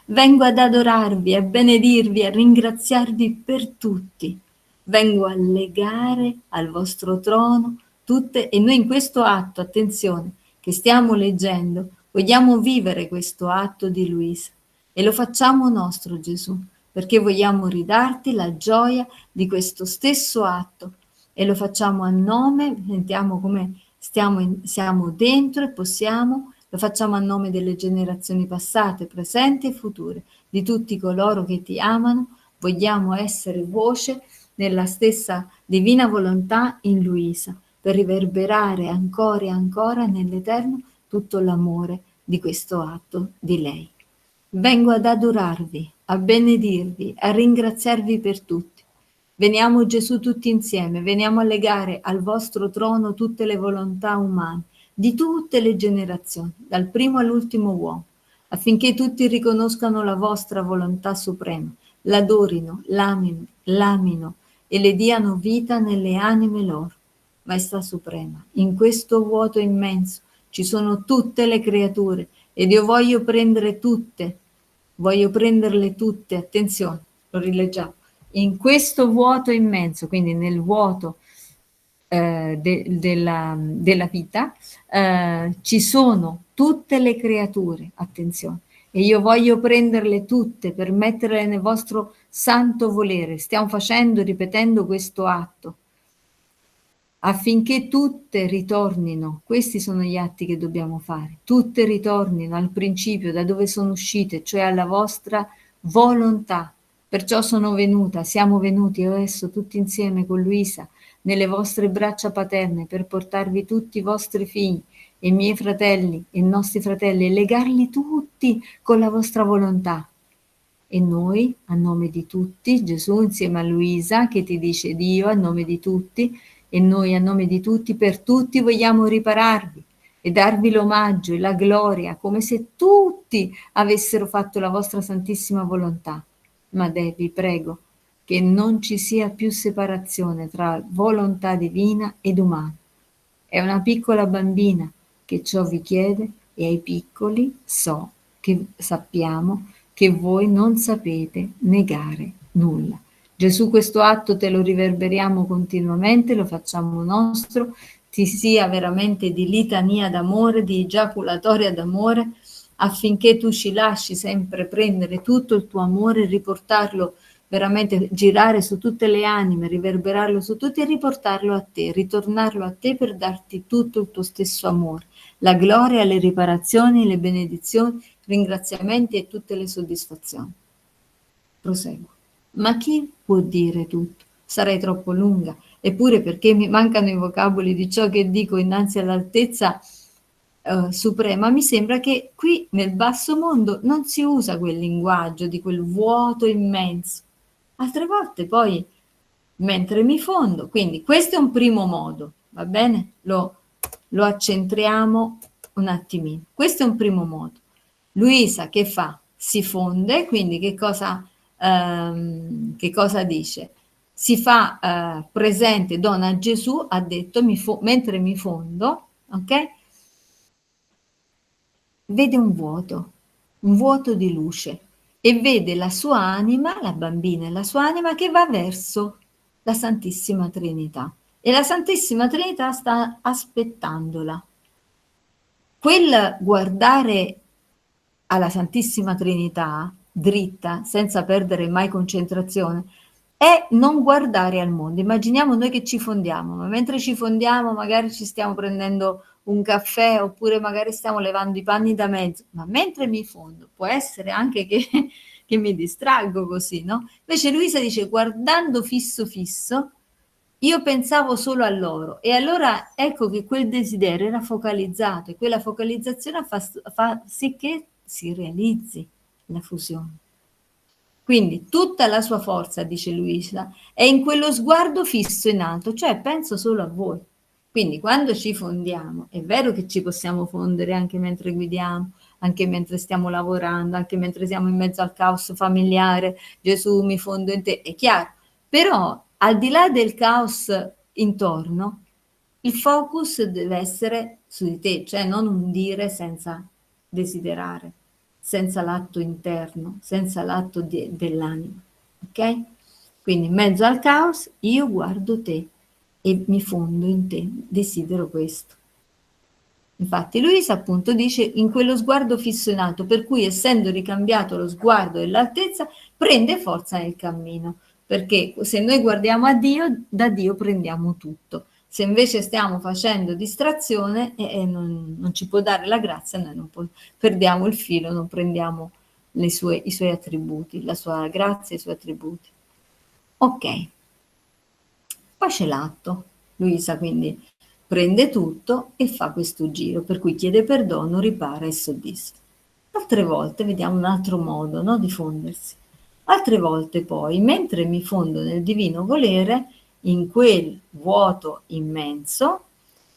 vengo ad adorarvi, a benedirvi, a ringraziarvi per tutti. Vengo a legare al vostro trono tutte, e noi in questo atto, attenzione, che stiamo leggendo, vogliamo vivere questo atto di Luisa e lo facciamo nostro, Gesù, perché vogliamo ridarti la gioia di questo stesso atto e lo facciamo a nome, sentiamo come siamo dentro e possiamo, lo facciamo a nome delle generazioni passate, presenti e future, di tutti coloro che ti amano, vogliamo essere voce nella stessa divina volontà in Luisa, per riverberare ancora e ancora nell'eterno tutto l'amore di questo atto di lei. Vengo ad adorarvi, a benedirvi, a ringraziarvi per tutti. Veniamo Gesù tutti insieme, veniamo a legare al vostro trono tutte le volontà umane, di tutte le generazioni, dal primo all'ultimo uomo, affinché tutti riconoscano la vostra volontà suprema, l'adorino, l'amino e le diano vita nelle anime loro. Maestà suprema, in questo vuoto immenso ci sono tutte le creature ed io voglio prenderle tutte, attenzione, lo rileggiamo, in questo vuoto immenso, quindi nel vuoto della vita, ci sono tutte le creature, attenzione, e io voglio prenderle tutte per metterle nel vostro santo volere. Stiamo ripetendo questo atto, affinché tutte ritornino, questi sono gli atti che dobbiamo fare, tutte ritornino al principio da dove sono uscite, cioè alla vostra volontà. Perciò sono venuta, siamo venuti adesso tutti insieme con Luisa nelle vostre braccia paterne per portarvi tutti i vostri figli e i miei fratelli e i nostri fratelli e legarli tutti con la vostra volontà. E noi, a nome di tutti, Gesù insieme a Luisa che ti dice Dio a nome di tutti, e noi a nome di tutti, per tutti vogliamo ripararvi e darvi l'omaggio e la gloria come se tutti avessero fatto la vostra santissima volontà. ma vi prego che non ci sia più separazione tra volontà divina ed umana. È una piccola bambina che ciò vi chiede e ai piccoli sappiamo che voi non sapete negare nulla. Gesù, questo atto te lo riverberiamo continuamente, lo facciamo nostro, ti sia veramente di litania d'amore, di giaculatoria d'amore, affinché tu ci lasci sempre prendere tutto il tuo amore e riportarlo veramente, girare su tutte le anime, riverberarlo su tutti e riportarlo a te, ritornarlo a te per darti tutto il tuo stesso amore, la gloria, le riparazioni, le benedizioni, ringraziamenti e tutte le soddisfazioni. Proseguo. Ma chi può dire tutto? Sarei troppo lunga, eppure perché mi mancano i vocaboli di ciò che dico innanzi all'altezza suprema, mi sembra che qui nel basso mondo non si usa quel linguaggio di quel vuoto immenso. Altre volte poi, mentre mi fondo, quindi questo è un primo modo, va bene? Lo accentriamo un attimino. Questo è un primo modo. Luisa che fa? Si fonde, quindi che cosa dice? Si fa presente, dona Gesù ha detto, mentre mi fondo, ok? Vede un vuoto di luce e vede la sua anima, la bambina e la sua anima che va verso la Santissima Trinità e la Santissima Trinità sta aspettandola. Quel guardare alla Santissima Trinità dritta, senza perdere mai concentrazione, è non guardare al mondo. Immaginiamo noi che ci fondiamo, ma mentre ci fondiamo magari ci stiamo prendendo un caffè oppure magari stiamo levando i panni da mezzo, ma mentre mi fondo può essere anche che, che mi distraggo così, no? Invece Luisa dice guardando fisso fisso, io pensavo solo a loro e allora ecco che quel desiderio era focalizzato e quella focalizzazione fa sì che si realizzi la fusione. Quindi tutta la sua forza, dice Luisa, è in quello sguardo fisso in alto, cioè penso solo a voi. Quindi quando ci fondiamo, è vero che ci possiamo fondere anche mentre guidiamo, anche mentre stiamo lavorando, anche mentre siamo in mezzo al caos familiare, Gesù mi fondo in te, è chiaro. Però al di là del caos intorno, il focus deve essere su di te, cioè non un dire senza desiderare, senza l'atto interno, senza l'atto dell'anima, ok? Quindi in mezzo al caos io guardo te e mi fondo in te, desidero questo. Infatti Luisa appunto dice in quello sguardo fisso in alto, per cui essendo ricambiato lo sguardo e l'altezza, prende forza nel cammino, perché se noi guardiamo a Dio, da Dio prendiamo tutto. Se invece stiamo facendo distrazione e non ci può dare la grazia, noi perdiamo il filo, non prendiamo i suoi attributi, la sua grazia e i suoi attributi. Ok, poi c'è l'atto. Luisa quindi prende tutto e fa questo giro, per cui chiede perdono, ripara e soddisfa. Altre volte vediamo un altro modo, no, di fondersi. Altre volte poi, mentre mi fondo nel divino volere, in quel vuoto immenso,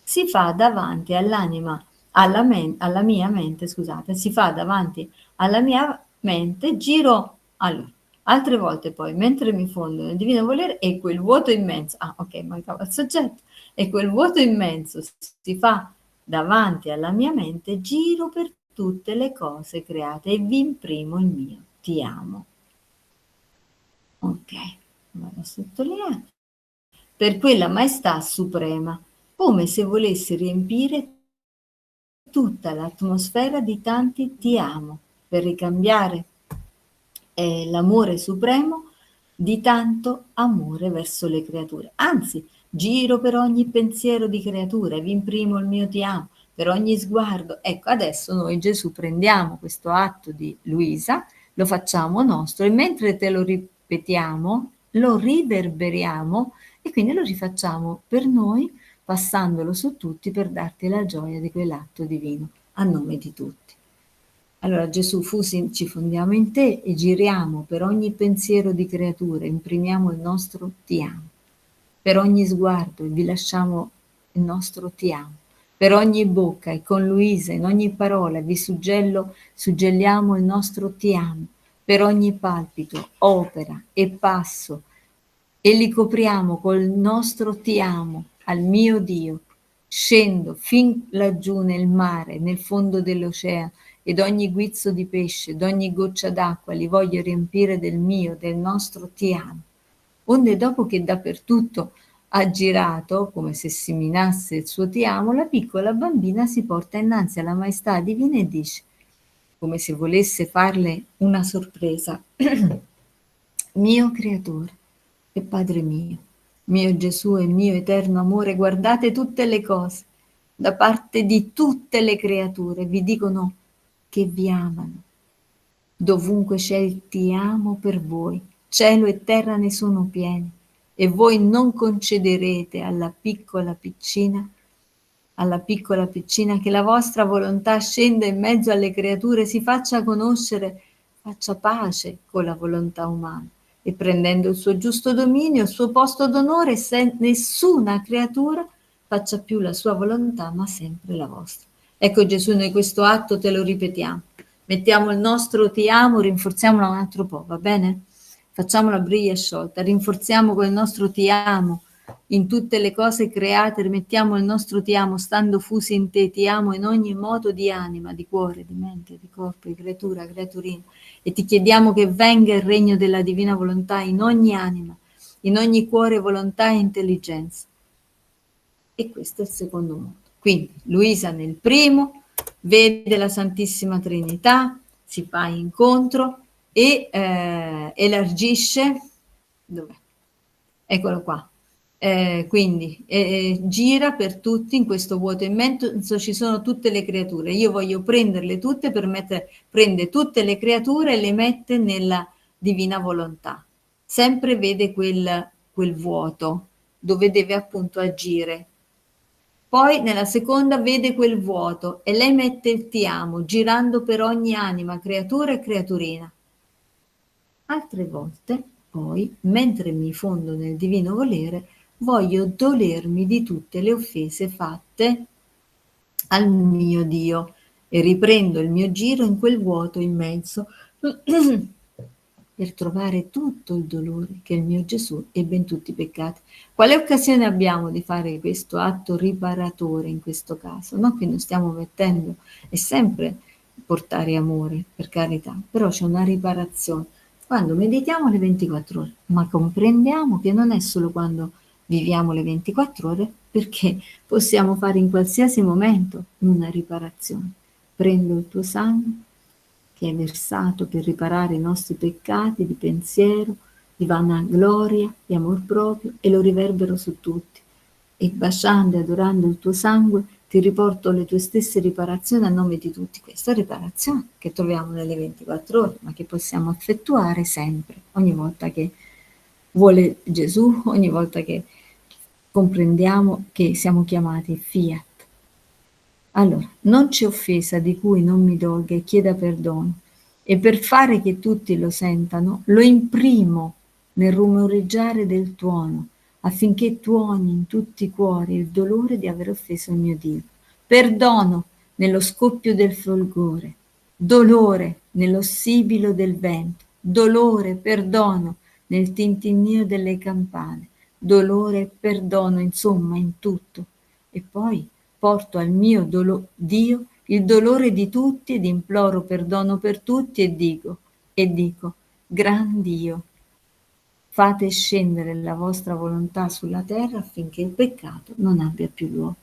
si fa davanti all'anima, alla mia mente, scusate, si fa davanti alla mia mente, giro, allora, altre volte poi, mentre mi fondo nel divino volere, e quel vuoto immenso, ah ok, mancava il soggetto, e quel vuoto immenso si fa davanti alla mia mente, giro per tutte le cose create e vi imprimo il mio ti amo. Ok, vado a sottolineare. Per quella maestà suprema, come se volesse riempire tutta l'atmosfera di tanti ti amo, per ricambiare l'amore supremo di tanto amore verso le creature. Anzi, giro per ogni pensiero di creatura, vi imprimo il mio ti amo, per ogni sguardo. Ecco, adesso noi Gesù prendiamo questo atto di Luisa, lo facciamo nostro e mentre te lo ripetiamo, lo riverberiamo e quindi lo rifacciamo per noi, passandolo su tutti per darti la gioia di quell'atto divino a nome di tutti. Allora Gesù, ci fondiamo in te e giriamo per ogni pensiero di creatura, imprimiamo il nostro ti amo. Per ogni sguardo e vi lasciamo il nostro ti amo. Per ogni bocca e con Luisa in ogni parola vi suggelliamo il nostro ti amo. per ogni palpito, opera e passo, e li copriamo col nostro ti amo al mio Dio. Scendo fin laggiù nel mare, nel fondo dell'oceano, ed ogni guizzo di pesce, ed ogni goccia d'acqua li voglio riempire del mio, del nostro ti amo. Onde dopo che dappertutto ha girato, come se seminasse il suo ti amo, la piccola bambina si porta innanzi alla maestà divina e dice, come se volesse farle una sorpresa, mio creatore e Padre mio Gesù e mio eterno amore, guardate tutte le cose, da parte di tutte le creature, vi dicono che vi amano. Dovunque c'è il ti amo per voi, cielo e terra ne sono pieni, e voi non concederete alla piccola piccina che la vostra volontà scenda in mezzo alle creature, si faccia conoscere, faccia pace con la volontà umana, e prendendo il suo giusto dominio, il suo posto d'onore, nessuna creatura faccia più la sua volontà, ma sempre la vostra. Ecco Gesù, noi questo atto te lo ripetiamo. Mettiamo il nostro ti amo, rinforziamolo un altro po', va bene? Facciamo la briglia sciolta, rinforziamo quel nostro ti amo in tutte le cose create, rimettiamo il nostro ti amo, stando fusi in te, ti amo in ogni modo di anima, di cuore, di mente, di corpo, di creatura, creaturina, e ti chiediamo che venga il regno della divina volontà in ogni anima, in ogni cuore, volontà e intelligenza. E questo è il secondo modo. Quindi Luisa nel primo vede la Santissima Trinità, si fa incontro e elargisce, dov'è? Eccolo qua. Quindi gira per tutti in questo vuoto immenso, ci sono tutte le creature, io voglio prenderle tutte prende tutte le creature e le mette nella divina volontà, sempre vede quel vuoto dove deve appunto agire. Poi nella seconda vede quel vuoto e lei mette il ti amo, girando per ogni anima, creatura e creaturina. Altre volte, poi, mentre mi fondo nel divino volere, voglio dolermi di tutte le offese fatte al mio Dio e riprendo il mio giro in quel vuoto immenso per trovare tutto il dolore che il mio Gesù ebbe in tutti i peccati. Quale occasione abbiamo di fare questo atto riparatore in questo caso? No? Qui non stiamo mettendo, è sempre portare amore, per carità, però c'è una riparazione. Quando meditiamo le 24 ore, ma comprendiamo che non è solo quando viviamo le 24 ore, perché possiamo fare in qualsiasi momento una riparazione. Prendo il tuo sangue che è versato per riparare i nostri peccati di pensiero, di vanagloria, di amor proprio, e lo riverbero su tutti. E baciando e adorando il tuo sangue ti riporto le tue stesse riparazioni a nome di tutti. Questa riparazione che troviamo nelle 24 ore, ma che possiamo effettuare sempre, ogni volta che vuole Gesù, ogni volta che comprendiamo che siamo chiamati fiat. Allora, non c'è offesa di cui non mi dolga e chieda perdono, e per fare che tutti lo sentano, lo imprimo nel rumoreggiare del tuono, affinché tuoni in tutti i cuori il dolore di aver offeso il mio Dio. Perdono nello scoppio del folgore, dolore nello sibilo del vento, dolore, perdono nel tintinnio delle campane, dolore e perdono, insomma, in tutto. E poi porto al mio Dio il dolore di tutti ed imploro perdono per tutti e dico, gran Dio, fate scendere la vostra volontà sulla terra affinché il peccato non abbia più luogo.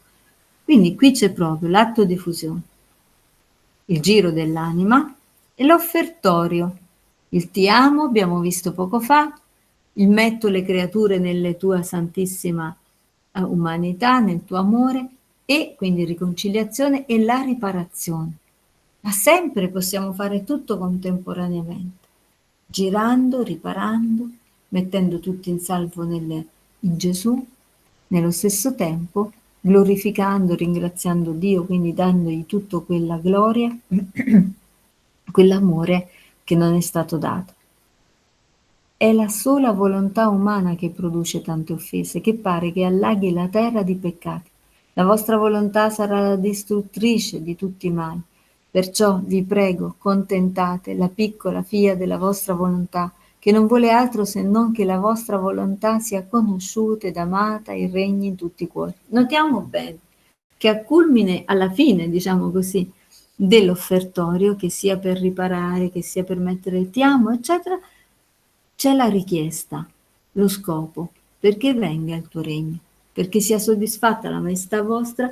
Quindi qui c'è proprio l'atto di fusione, il giro dell'anima e l'offertorio. Il ti amo, abbiamo visto poco fa, il metto le creature nella tua santissima umanità, nel tuo amore, e quindi riconciliazione e la riparazione. Ma sempre possiamo fare tutto contemporaneamente, girando, riparando, mettendo tutti in salvo in Gesù, nello stesso tempo glorificando, ringraziando Dio, quindi dandogli tutta quella gloria, quell'amore che non è stato dato. È la sola volontà umana che produce tante offese, che pare che allaghi la terra di peccati. La vostra volontà sarà la distruttrice di tutti i mali. Perciò vi prego, contentate la piccola figlia della vostra volontà, che non vuole altro se non che la vostra volontà sia conosciuta ed amata e regni in tutti i cuori. Notiamo bene che a culmine, alla fine, diciamo così, dell'offertorio, che sia per riparare, che sia per mettere il ti amo, eccetera, c'è la richiesta, lo scopo, perché venga il tuo regno, perché sia soddisfatta la maestà vostra,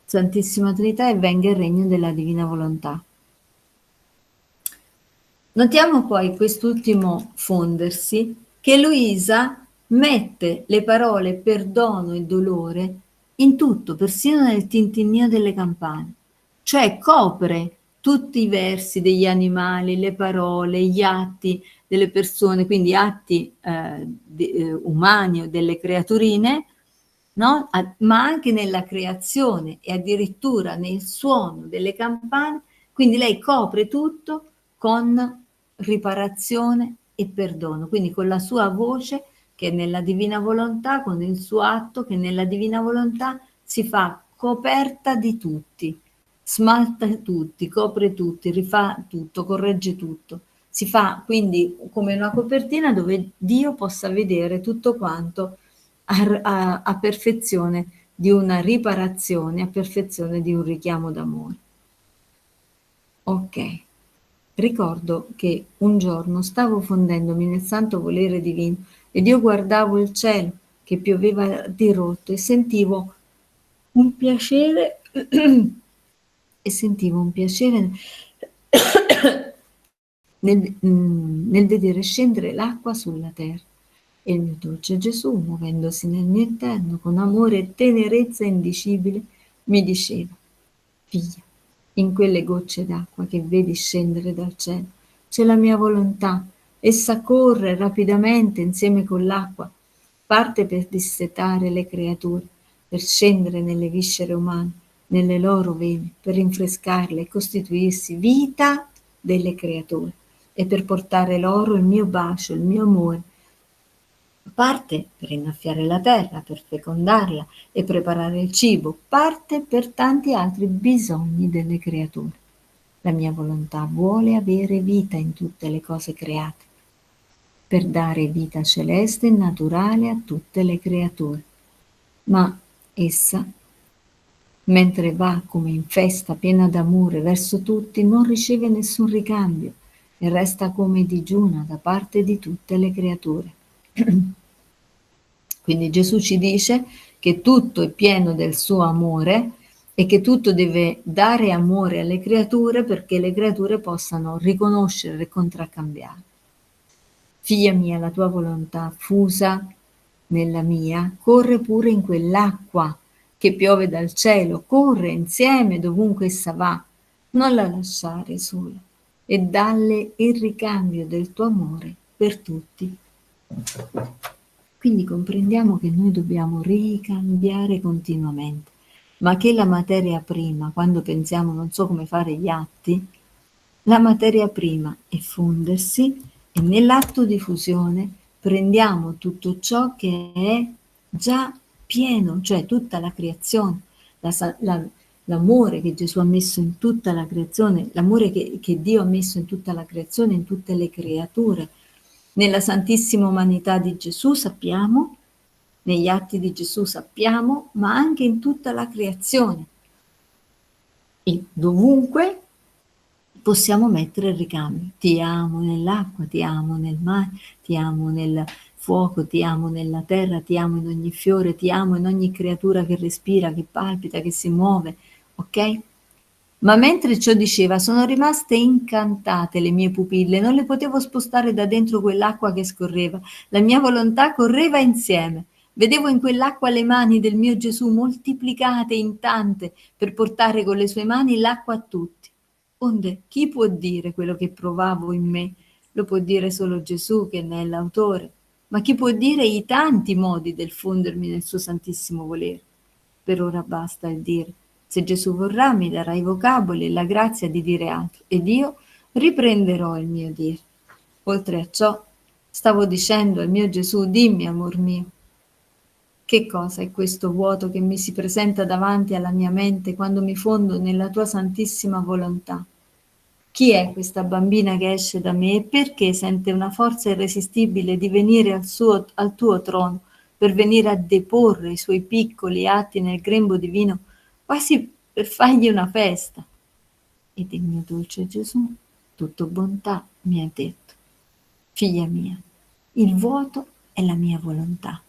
Santissima Trinità, e venga il regno della divina volontà. Notiamo poi quest'ultimo fondersi, che Luisa mette le parole perdono e dolore in tutto, persino nel tintinnio delle campane, cioè copre tutti i versi degli animali, le parole, gli atti delle persone, quindi atti umani o delle creaturine, no? Ma anche nella creazione e addirittura nel suono delle campane, quindi lei copre tutto con riparazione e perdono, quindi con la sua voce che è nella divina volontà, con il suo atto che nella divina volontà si fa coperta di tutti, smalta tutti, copre tutti, rifà tutto, corregge tutto. Si fa quindi come una copertina dove Dio possa vedere tutto quanto a perfezione di una riparazione, a perfezione di un richiamo d'amore. Ok. Ricordo che un giorno stavo fondendomi nel santo volere divino ed io guardavo il cielo che pioveva dirotto e sentivo un piacere nel vedere scendere l'acqua sulla terra. E il mio dolce Gesù, muovendosi nel mio interno con amore e tenerezza indicibile, mi diceva: figlia, in quelle gocce d'acqua che vedi scendere dal cielo c'è la mia volontà. Essa corre rapidamente insieme con l'acqua, parte per dissetare le creature, per scendere nelle viscere umane, nelle loro vene, per rinfrescarle e costituirsi vita delle creature e per portare loro il mio bacio, il mio amore. Parte per innaffiare la terra, per fecondarla e preparare il cibo, parte per tanti altri bisogni delle creature. La mia volontà vuole avere vita in tutte le cose create, per dare vita celeste e naturale a tutte le creature. Ma essa, mentre va come in festa piena d'amore verso tutti, non riceve nessun ricambio e resta come digiuna da parte di tutte le creature. Quindi Gesù ci dice che tutto è pieno del suo amore e che tutto deve dare amore alle creature perché le creature possano riconoscere e contraccambiare. Figlia mia, la tua volontà fusa nella mia, corre pure in quell'acqua che piove dal cielo, corre insieme dovunque essa va, non la lasciare sola e dalle il ricambio del tuo amore per tutti. Quindi comprendiamo che noi dobbiamo ricambiare continuamente, ma che la materia prima, quando pensiamo non so come fare gli atti, la materia prima è fondersi e nell'atto di fusione prendiamo tutto ciò che è già pieno, cioè tutta la creazione, l'amore che Gesù ha messo in tutta la creazione, l'amore che Dio ha messo in tutta la creazione, in tutte le creature, nella santissima umanità di Gesù sappiamo, negli atti di Gesù sappiamo, ma anche in tutta la creazione. E dovunque possiamo mettere il ricambio. Ti amo nell'acqua, ti amo nel mare, ti amo nel fuoco, ti amo nella terra, ti amo in ogni fiore, ti amo in ogni creatura che respira, che palpita, che si muove, ok? Ma mentre ciò diceva, sono rimaste incantate le mie pupille, non le potevo spostare da dentro quell'acqua che scorreva. La mia volontà correva insieme. Vedevo in quell'acqua le mani del mio Gesù moltiplicate in tante per portare con le sue mani l'acqua a tutti. Onde, chi può dire quello che provavo in me? Lo può dire solo Gesù, che ne è l'autore. Ma chi può dire i tanti modi del fondermi nel suo santissimo volere? Per ora basta il dire. Se Gesù vorrà mi darà i vocaboli e la grazia di dire altro ed io riprenderò il mio dire. Oltre a ciò, stavo dicendo al mio Gesù, dimmi amor mio, che cosa è questo vuoto che mi si presenta davanti alla mia mente quando mi fondo nella tua santissima volontà? chi è questa bambina che esce da me e perché sente una forza irresistibile di venire al tuo trono per venire a deporre i suoi piccoli atti nel grembo divino, quasi per fargli una festa. Ed il mio dolce Gesù, tutto bontà, mi ha detto: figlia mia, il vuoto è la mia volontà,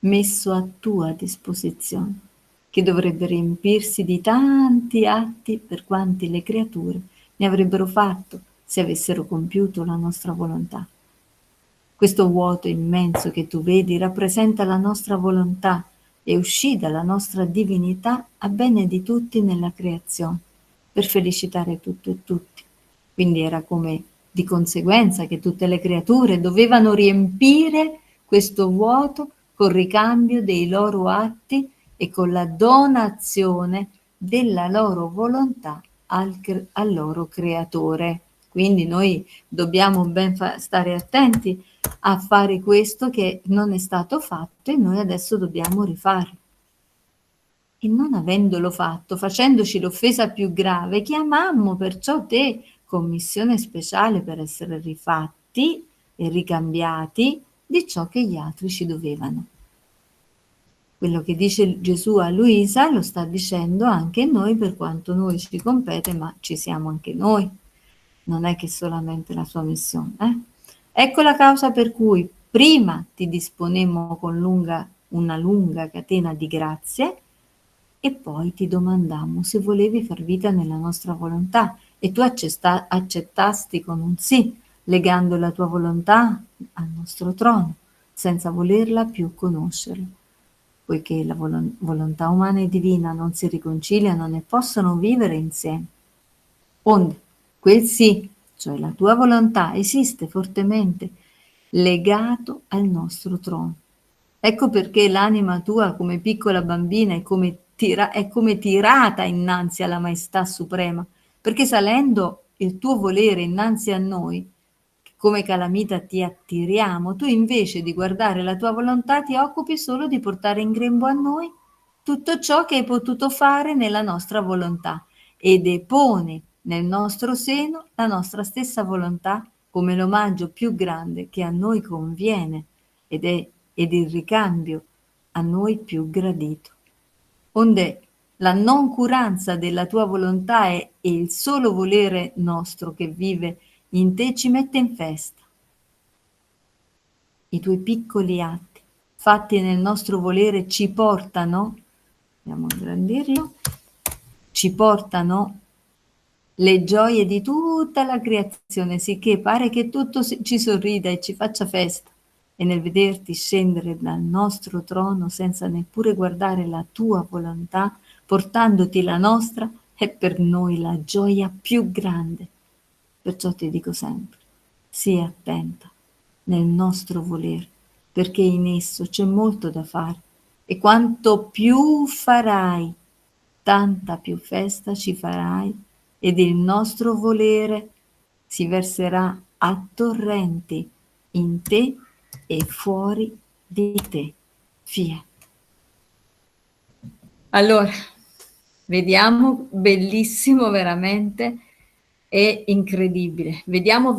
messo a tua disposizione, che dovrebbe riempirsi di tanti atti per quanti le creature ne avrebbero fatto se avessero compiuto la nostra volontà. Questo vuoto immenso che tu vedi rappresenta la nostra volontà e uscì dalla nostra divinità a bene di tutti nella creazione, per felicitare tutto e tutti. Quindi era come di conseguenza che tutte le creature dovevano riempire questo vuoto col ricambio dei loro atti e con la donazione della loro volontà al loro creatore. Quindi noi dobbiamo ben stare attenti a fare questo che non è stato fatto e noi adesso dobbiamo rifarlo. E non avendolo fatto, facendoci l'offesa più grave, chiamammo perciò te con missione speciale per essere rifatti e ricambiati di ciò che gli altri ci dovevano. Quello che dice Gesù a Luisa lo sta dicendo anche noi per quanto noi ci compete, ma ci siamo anche noi. Non è che solamente la sua missione. Ecco la causa per cui prima ti disponemmo con una lunga catena di grazie e poi ti domandammo se volevi far vita nella nostra volontà e tu accettasti con un sì, legando la tua volontà al nostro trono, senza volerla più conoscerla. Poiché la volontà umana e divina non si riconciliano né possono vivere insieme. Onde, quel sì, cioè la tua volontà, esiste fortemente legato al nostro trono. Ecco perché l'anima tua, come piccola bambina, è come tirata innanzi alla Maestà Suprema, perché salendo il tuo volere innanzi a noi, come calamita ti attiriamo, tu invece di guardare la tua volontà ti occupi solo di portare in grembo a noi tutto ciò che hai potuto fare nella nostra volontà e deponi nel nostro seno la nostra stessa volontà come l'omaggio più grande che a noi conviene ed il ricambio a noi più gradito. Onde la noncuranza della tua volontà e il solo volere nostro che vive in te ci mette in festa. I tuoi piccoli atti fatti nel nostro volere ci portano, andiamo a ingrandirlo, ci portano le gioie di tutta la creazione, sicché pare che tutto ci sorrida e ci faccia festa. E nel vederti scendere dal nostro trono senza neppure guardare la tua volontà, portandoti la nostra, è per noi la gioia più grande. Perciò ti dico sempre, sii attenta nel nostro volere, perché in esso c'è molto da fare e quanto più farai, tanta più festa ci farai ed il nostro volere si verserà a torrenti in te e fuori di te. Fiat. Allora, vediamo, bellissimo veramente e incredibile. Vediamo,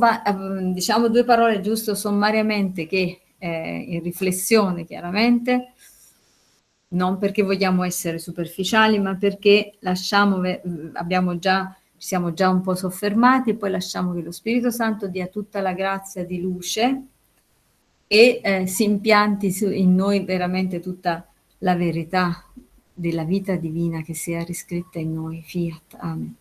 diciamo due parole giusto sommariamente che in riflessione chiaramente, non perché vogliamo essere superficiali, ma perché lasciamo, ci siamo già un po' soffermati e poi lasciamo che lo Spirito Santo dia tutta la grazia di luce e si impianti in noi veramente tutta la verità della vita divina che sia riscritta in noi. Fiat. Amen.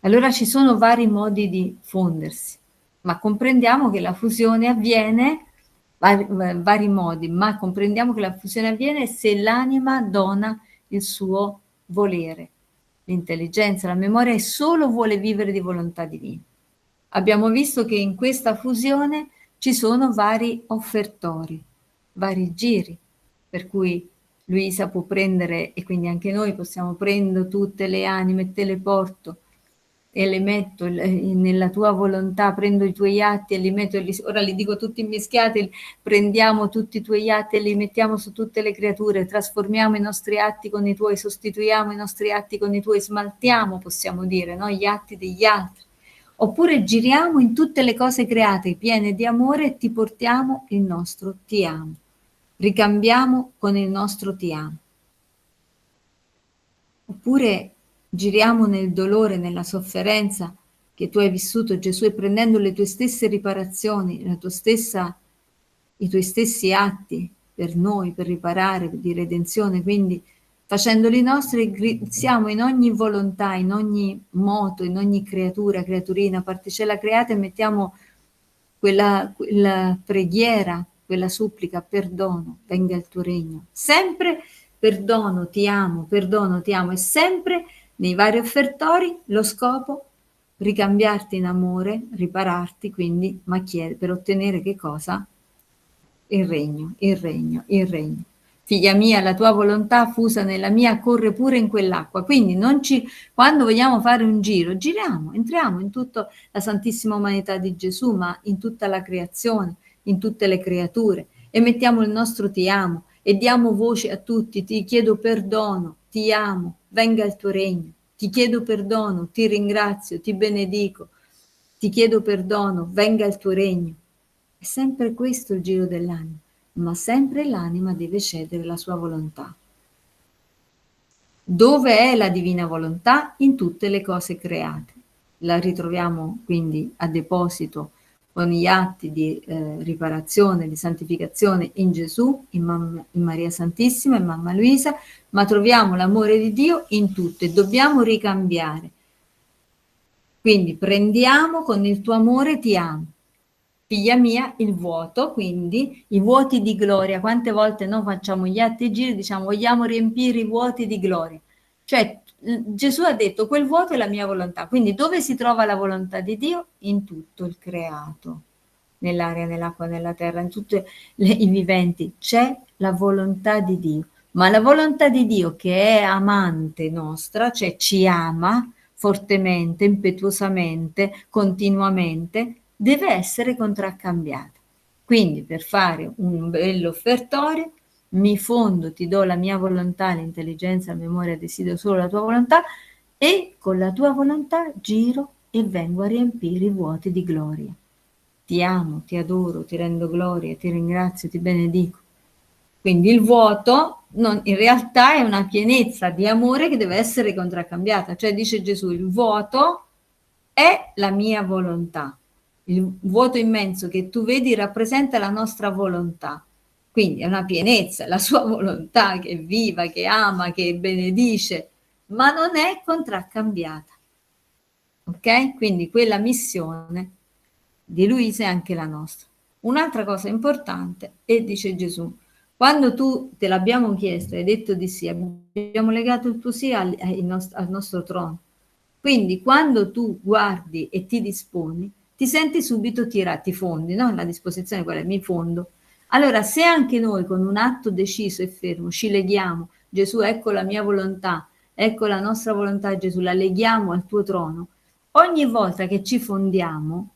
Allora ci sono vari modi di fondersi, ma comprendiamo che la fusione avviene, vari modi, ma comprendiamo che la fusione avviene se l'anima dona il suo volere, l'intelligenza, la memoria e solo vuole vivere di volontà divina. Abbiamo visto che in questa fusione ci sono vari offertori, vari giri, per cui Luisa può prendere, e quindi anche noi possiamo prendere tutte le anime, te le porto e le metto nella tua volontà, prendo i tuoi atti e li metto, ora li dico tutti mischiati, prendiamo tutti i tuoi atti e li mettiamo su tutte le creature, trasformiamo i nostri atti con i tuoi, sostituiamo i nostri atti con i tuoi, smaltiamo, possiamo dire, no? Gli atti degli altri. Oppure giriamo in tutte le cose create piene di amore e ti portiamo il nostro ti amo. Ricambiamo con il nostro ti amo. Oppure giriamo nel dolore, nella sofferenza che tu hai vissuto, Gesù, e prendendo le tue stesse riparazioni, i tuoi stessi atti per noi, per riparare, di redenzione, quindi facendoli nostri, siamo in ogni volontà, in ogni moto, in ogni creatura, creaturina, particella creata, e mettiamo quella preghiera, quella supplica: perdono, venga il tuo regno. Sempre perdono, ti amo, e sempre nei vari offertori lo scopo: ricambiarti in amore, ripararti, quindi, ma per ottenere che cosa? Il regno, il regno, il regno. Figlia mia, la tua volontà fusa nella mia corre pure in quell'acqua. Quindi quando vogliamo fare un giro, giriamo, entriamo in tutta la Santissima Umanità di Gesù, ma in tutta la creazione, in tutte le creature, e mettiamo il nostro ti amo e diamo voce a tutti: ti chiedo perdono, ti amo, venga il tuo regno, ti chiedo perdono, ti ringrazio, ti benedico, ti chiedo perdono, venga il tuo regno. È sempre questo il giro dell'anima, ma sempre l'anima deve cedere la sua volontà. Dove è la divina volontà? In tutte le cose create. La ritroviamo quindi a deposito con gli atti di riparazione, di santificazione in Gesù, in Maria Santissima, in Mamma Luisa, ma troviamo l'amore di Dio in tutto e dobbiamo ricambiare. Quindi prendiamo con il tuo amore ti amo. Figlia mia, il vuoto, quindi i vuoti di gloria. Quante volte noi facciamo gli atti e giri, diciamo vogliamo riempire i vuoti di gloria. Cioè Gesù ha detto quel vuoto è la mia volontà. Quindi dove si trova la volontà di Dio? In tutto il creato, nell'aria, nell'acqua, nella terra, in tutti i viventi. C'è la volontà di Dio. Ma la volontà di Dio, che è amante nostra, cioè ci ama fortemente, impetuosamente, continuamente, deve essere contraccambiata. Quindi per fare un bello offertorio mi fondo, ti do la mia volontà, l'intelligenza, la memoria, desidero solo la tua volontà, e con la tua volontà giro e vengo a riempire i vuoti di gloria. Ti amo, ti adoro, ti rendo gloria, ti ringrazio, ti benedico. Quindi il vuoto in realtà è una pienezza di amore che deve essere contraccambiata. Cioè dice Gesù, il vuoto è la mia volontà. Il vuoto immenso che tu vedi rappresenta la nostra volontà. Quindi è una pienezza, la sua volontà che è viva, che ama, che benedice, ma non è contraccambiata. Ok? Quindi quella missione di Luisa è anche la nostra. Un'altra cosa importante, e dice Gesù, quando tu te l'abbiamo chiesto e hai detto di sì, abbiamo legato il tuo sì al nostro trono. Quindi quando tu guardi e ti disponi, ti senti subito tirato, ti fondi, no? La disposizione quella, mi fondo. Allora, se anche noi con un atto deciso e fermo ci leghiamo, Gesù, ecco la mia volontà, ecco la nostra volontà, Gesù, la leghiamo al tuo trono, ogni volta che ci fondiamo,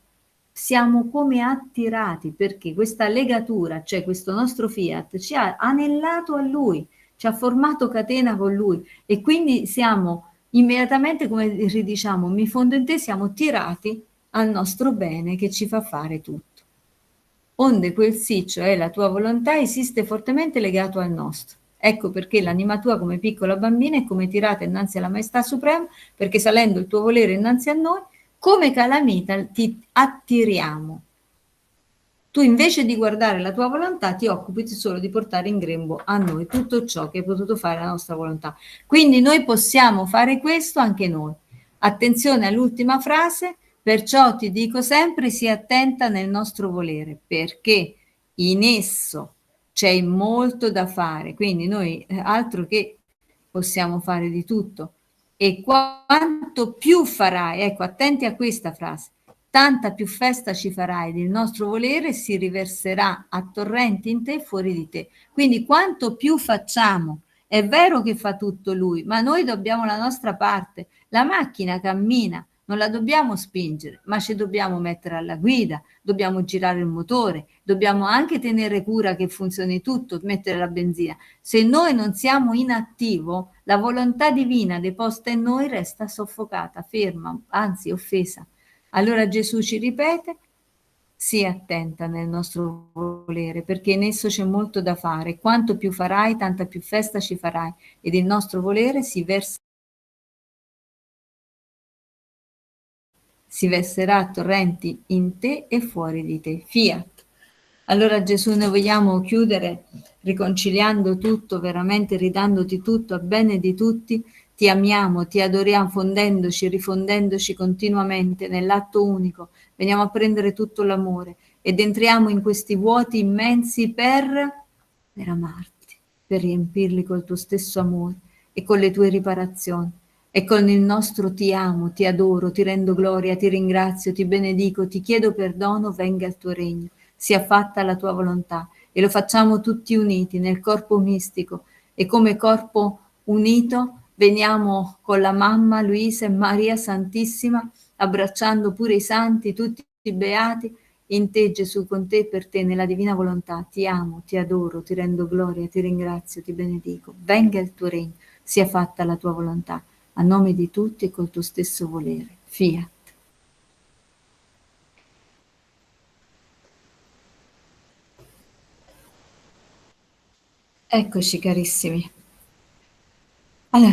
siamo come attirati, perché questa legatura, cioè questo nostro fiat, ci ha anellato a Lui, ci ha formato catena con Lui, e quindi siamo immediatamente, come ridiciamo, mi fondo in te, siamo tirati al nostro bene che ci fa fare tutto. Onde quel sì, cioè la tua volontà, esiste fortemente legato al nostro. Ecco perché l'anima tua come piccola bambina è come tirata innanzi alla Maestà Suprema, perché salendo il tuo volere innanzi a noi, come calamita ti attiriamo. Tu invece di guardare la tua volontà ti occupi solo di portare in grembo a noi tutto ciò che hai potuto fare la nostra volontà. Quindi noi possiamo fare questo anche noi. Attenzione all'ultima frase, perciò ti dico sempre sii attenta nel nostro volere, perché in esso c'è molto da fare. Quindi noi altro che possiamo fare di tutto. E quanto più farai, ecco, attenti a questa frase, tanta più festa ci farai del nostro volere, si riverserà a torrenti in te e fuori di te. Quindi quanto più facciamo, è vero che fa tutto lui, ma noi dobbiamo la nostra parte. La macchina cammina, non la dobbiamo spingere, ma ci dobbiamo mettere alla guida, dobbiamo girare il motore, dobbiamo anche tenere cura che funzioni tutto, mettere la benzina. Se noi non siamo in attivo, la volontà divina deposta in noi resta soffocata, ferma, anzi offesa. Allora Gesù ci ripete: sii attenta nel nostro volere, perché in esso c'è molto da fare. Quanto più farai, tanta più festa ci farai, ed il nostro volere si verserà a torrenti in te e fuori di te. Fiat. Allora Gesù, noi vogliamo chiudere riconciliando tutto, veramente ridandoti tutto a bene di tutti. Ti amiamo, ti adoriamo, fondendoci, rifondendoci continuamente nell'atto unico. Veniamo a prendere tutto l'amore ed entriamo in questi vuoti immensi per amarti, per riempirli col tuo stesso amore e con le tue riparazioni. E con il nostro ti amo, ti adoro, ti rendo gloria, ti ringrazio, ti benedico, ti chiedo perdono, venga il tuo regno, sia fatta la tua volontà. E lo facciamo tutti uniti nel corpo mistico e come corpo unito veniamo con la mamma Luisa e Maria Santissima, abbracciando pure i santi, tutti i beati, in te Gesù, con te e per te, nella divina volontà. Ti amo, ti adoro, ti rendo gloria, ti ringrazio, ti benedico. Venga il tuo regno, sia fatta la tua volontà a nome di tutti e col tuo stesso volere. Fiat. Eccoci carissimi. Allora,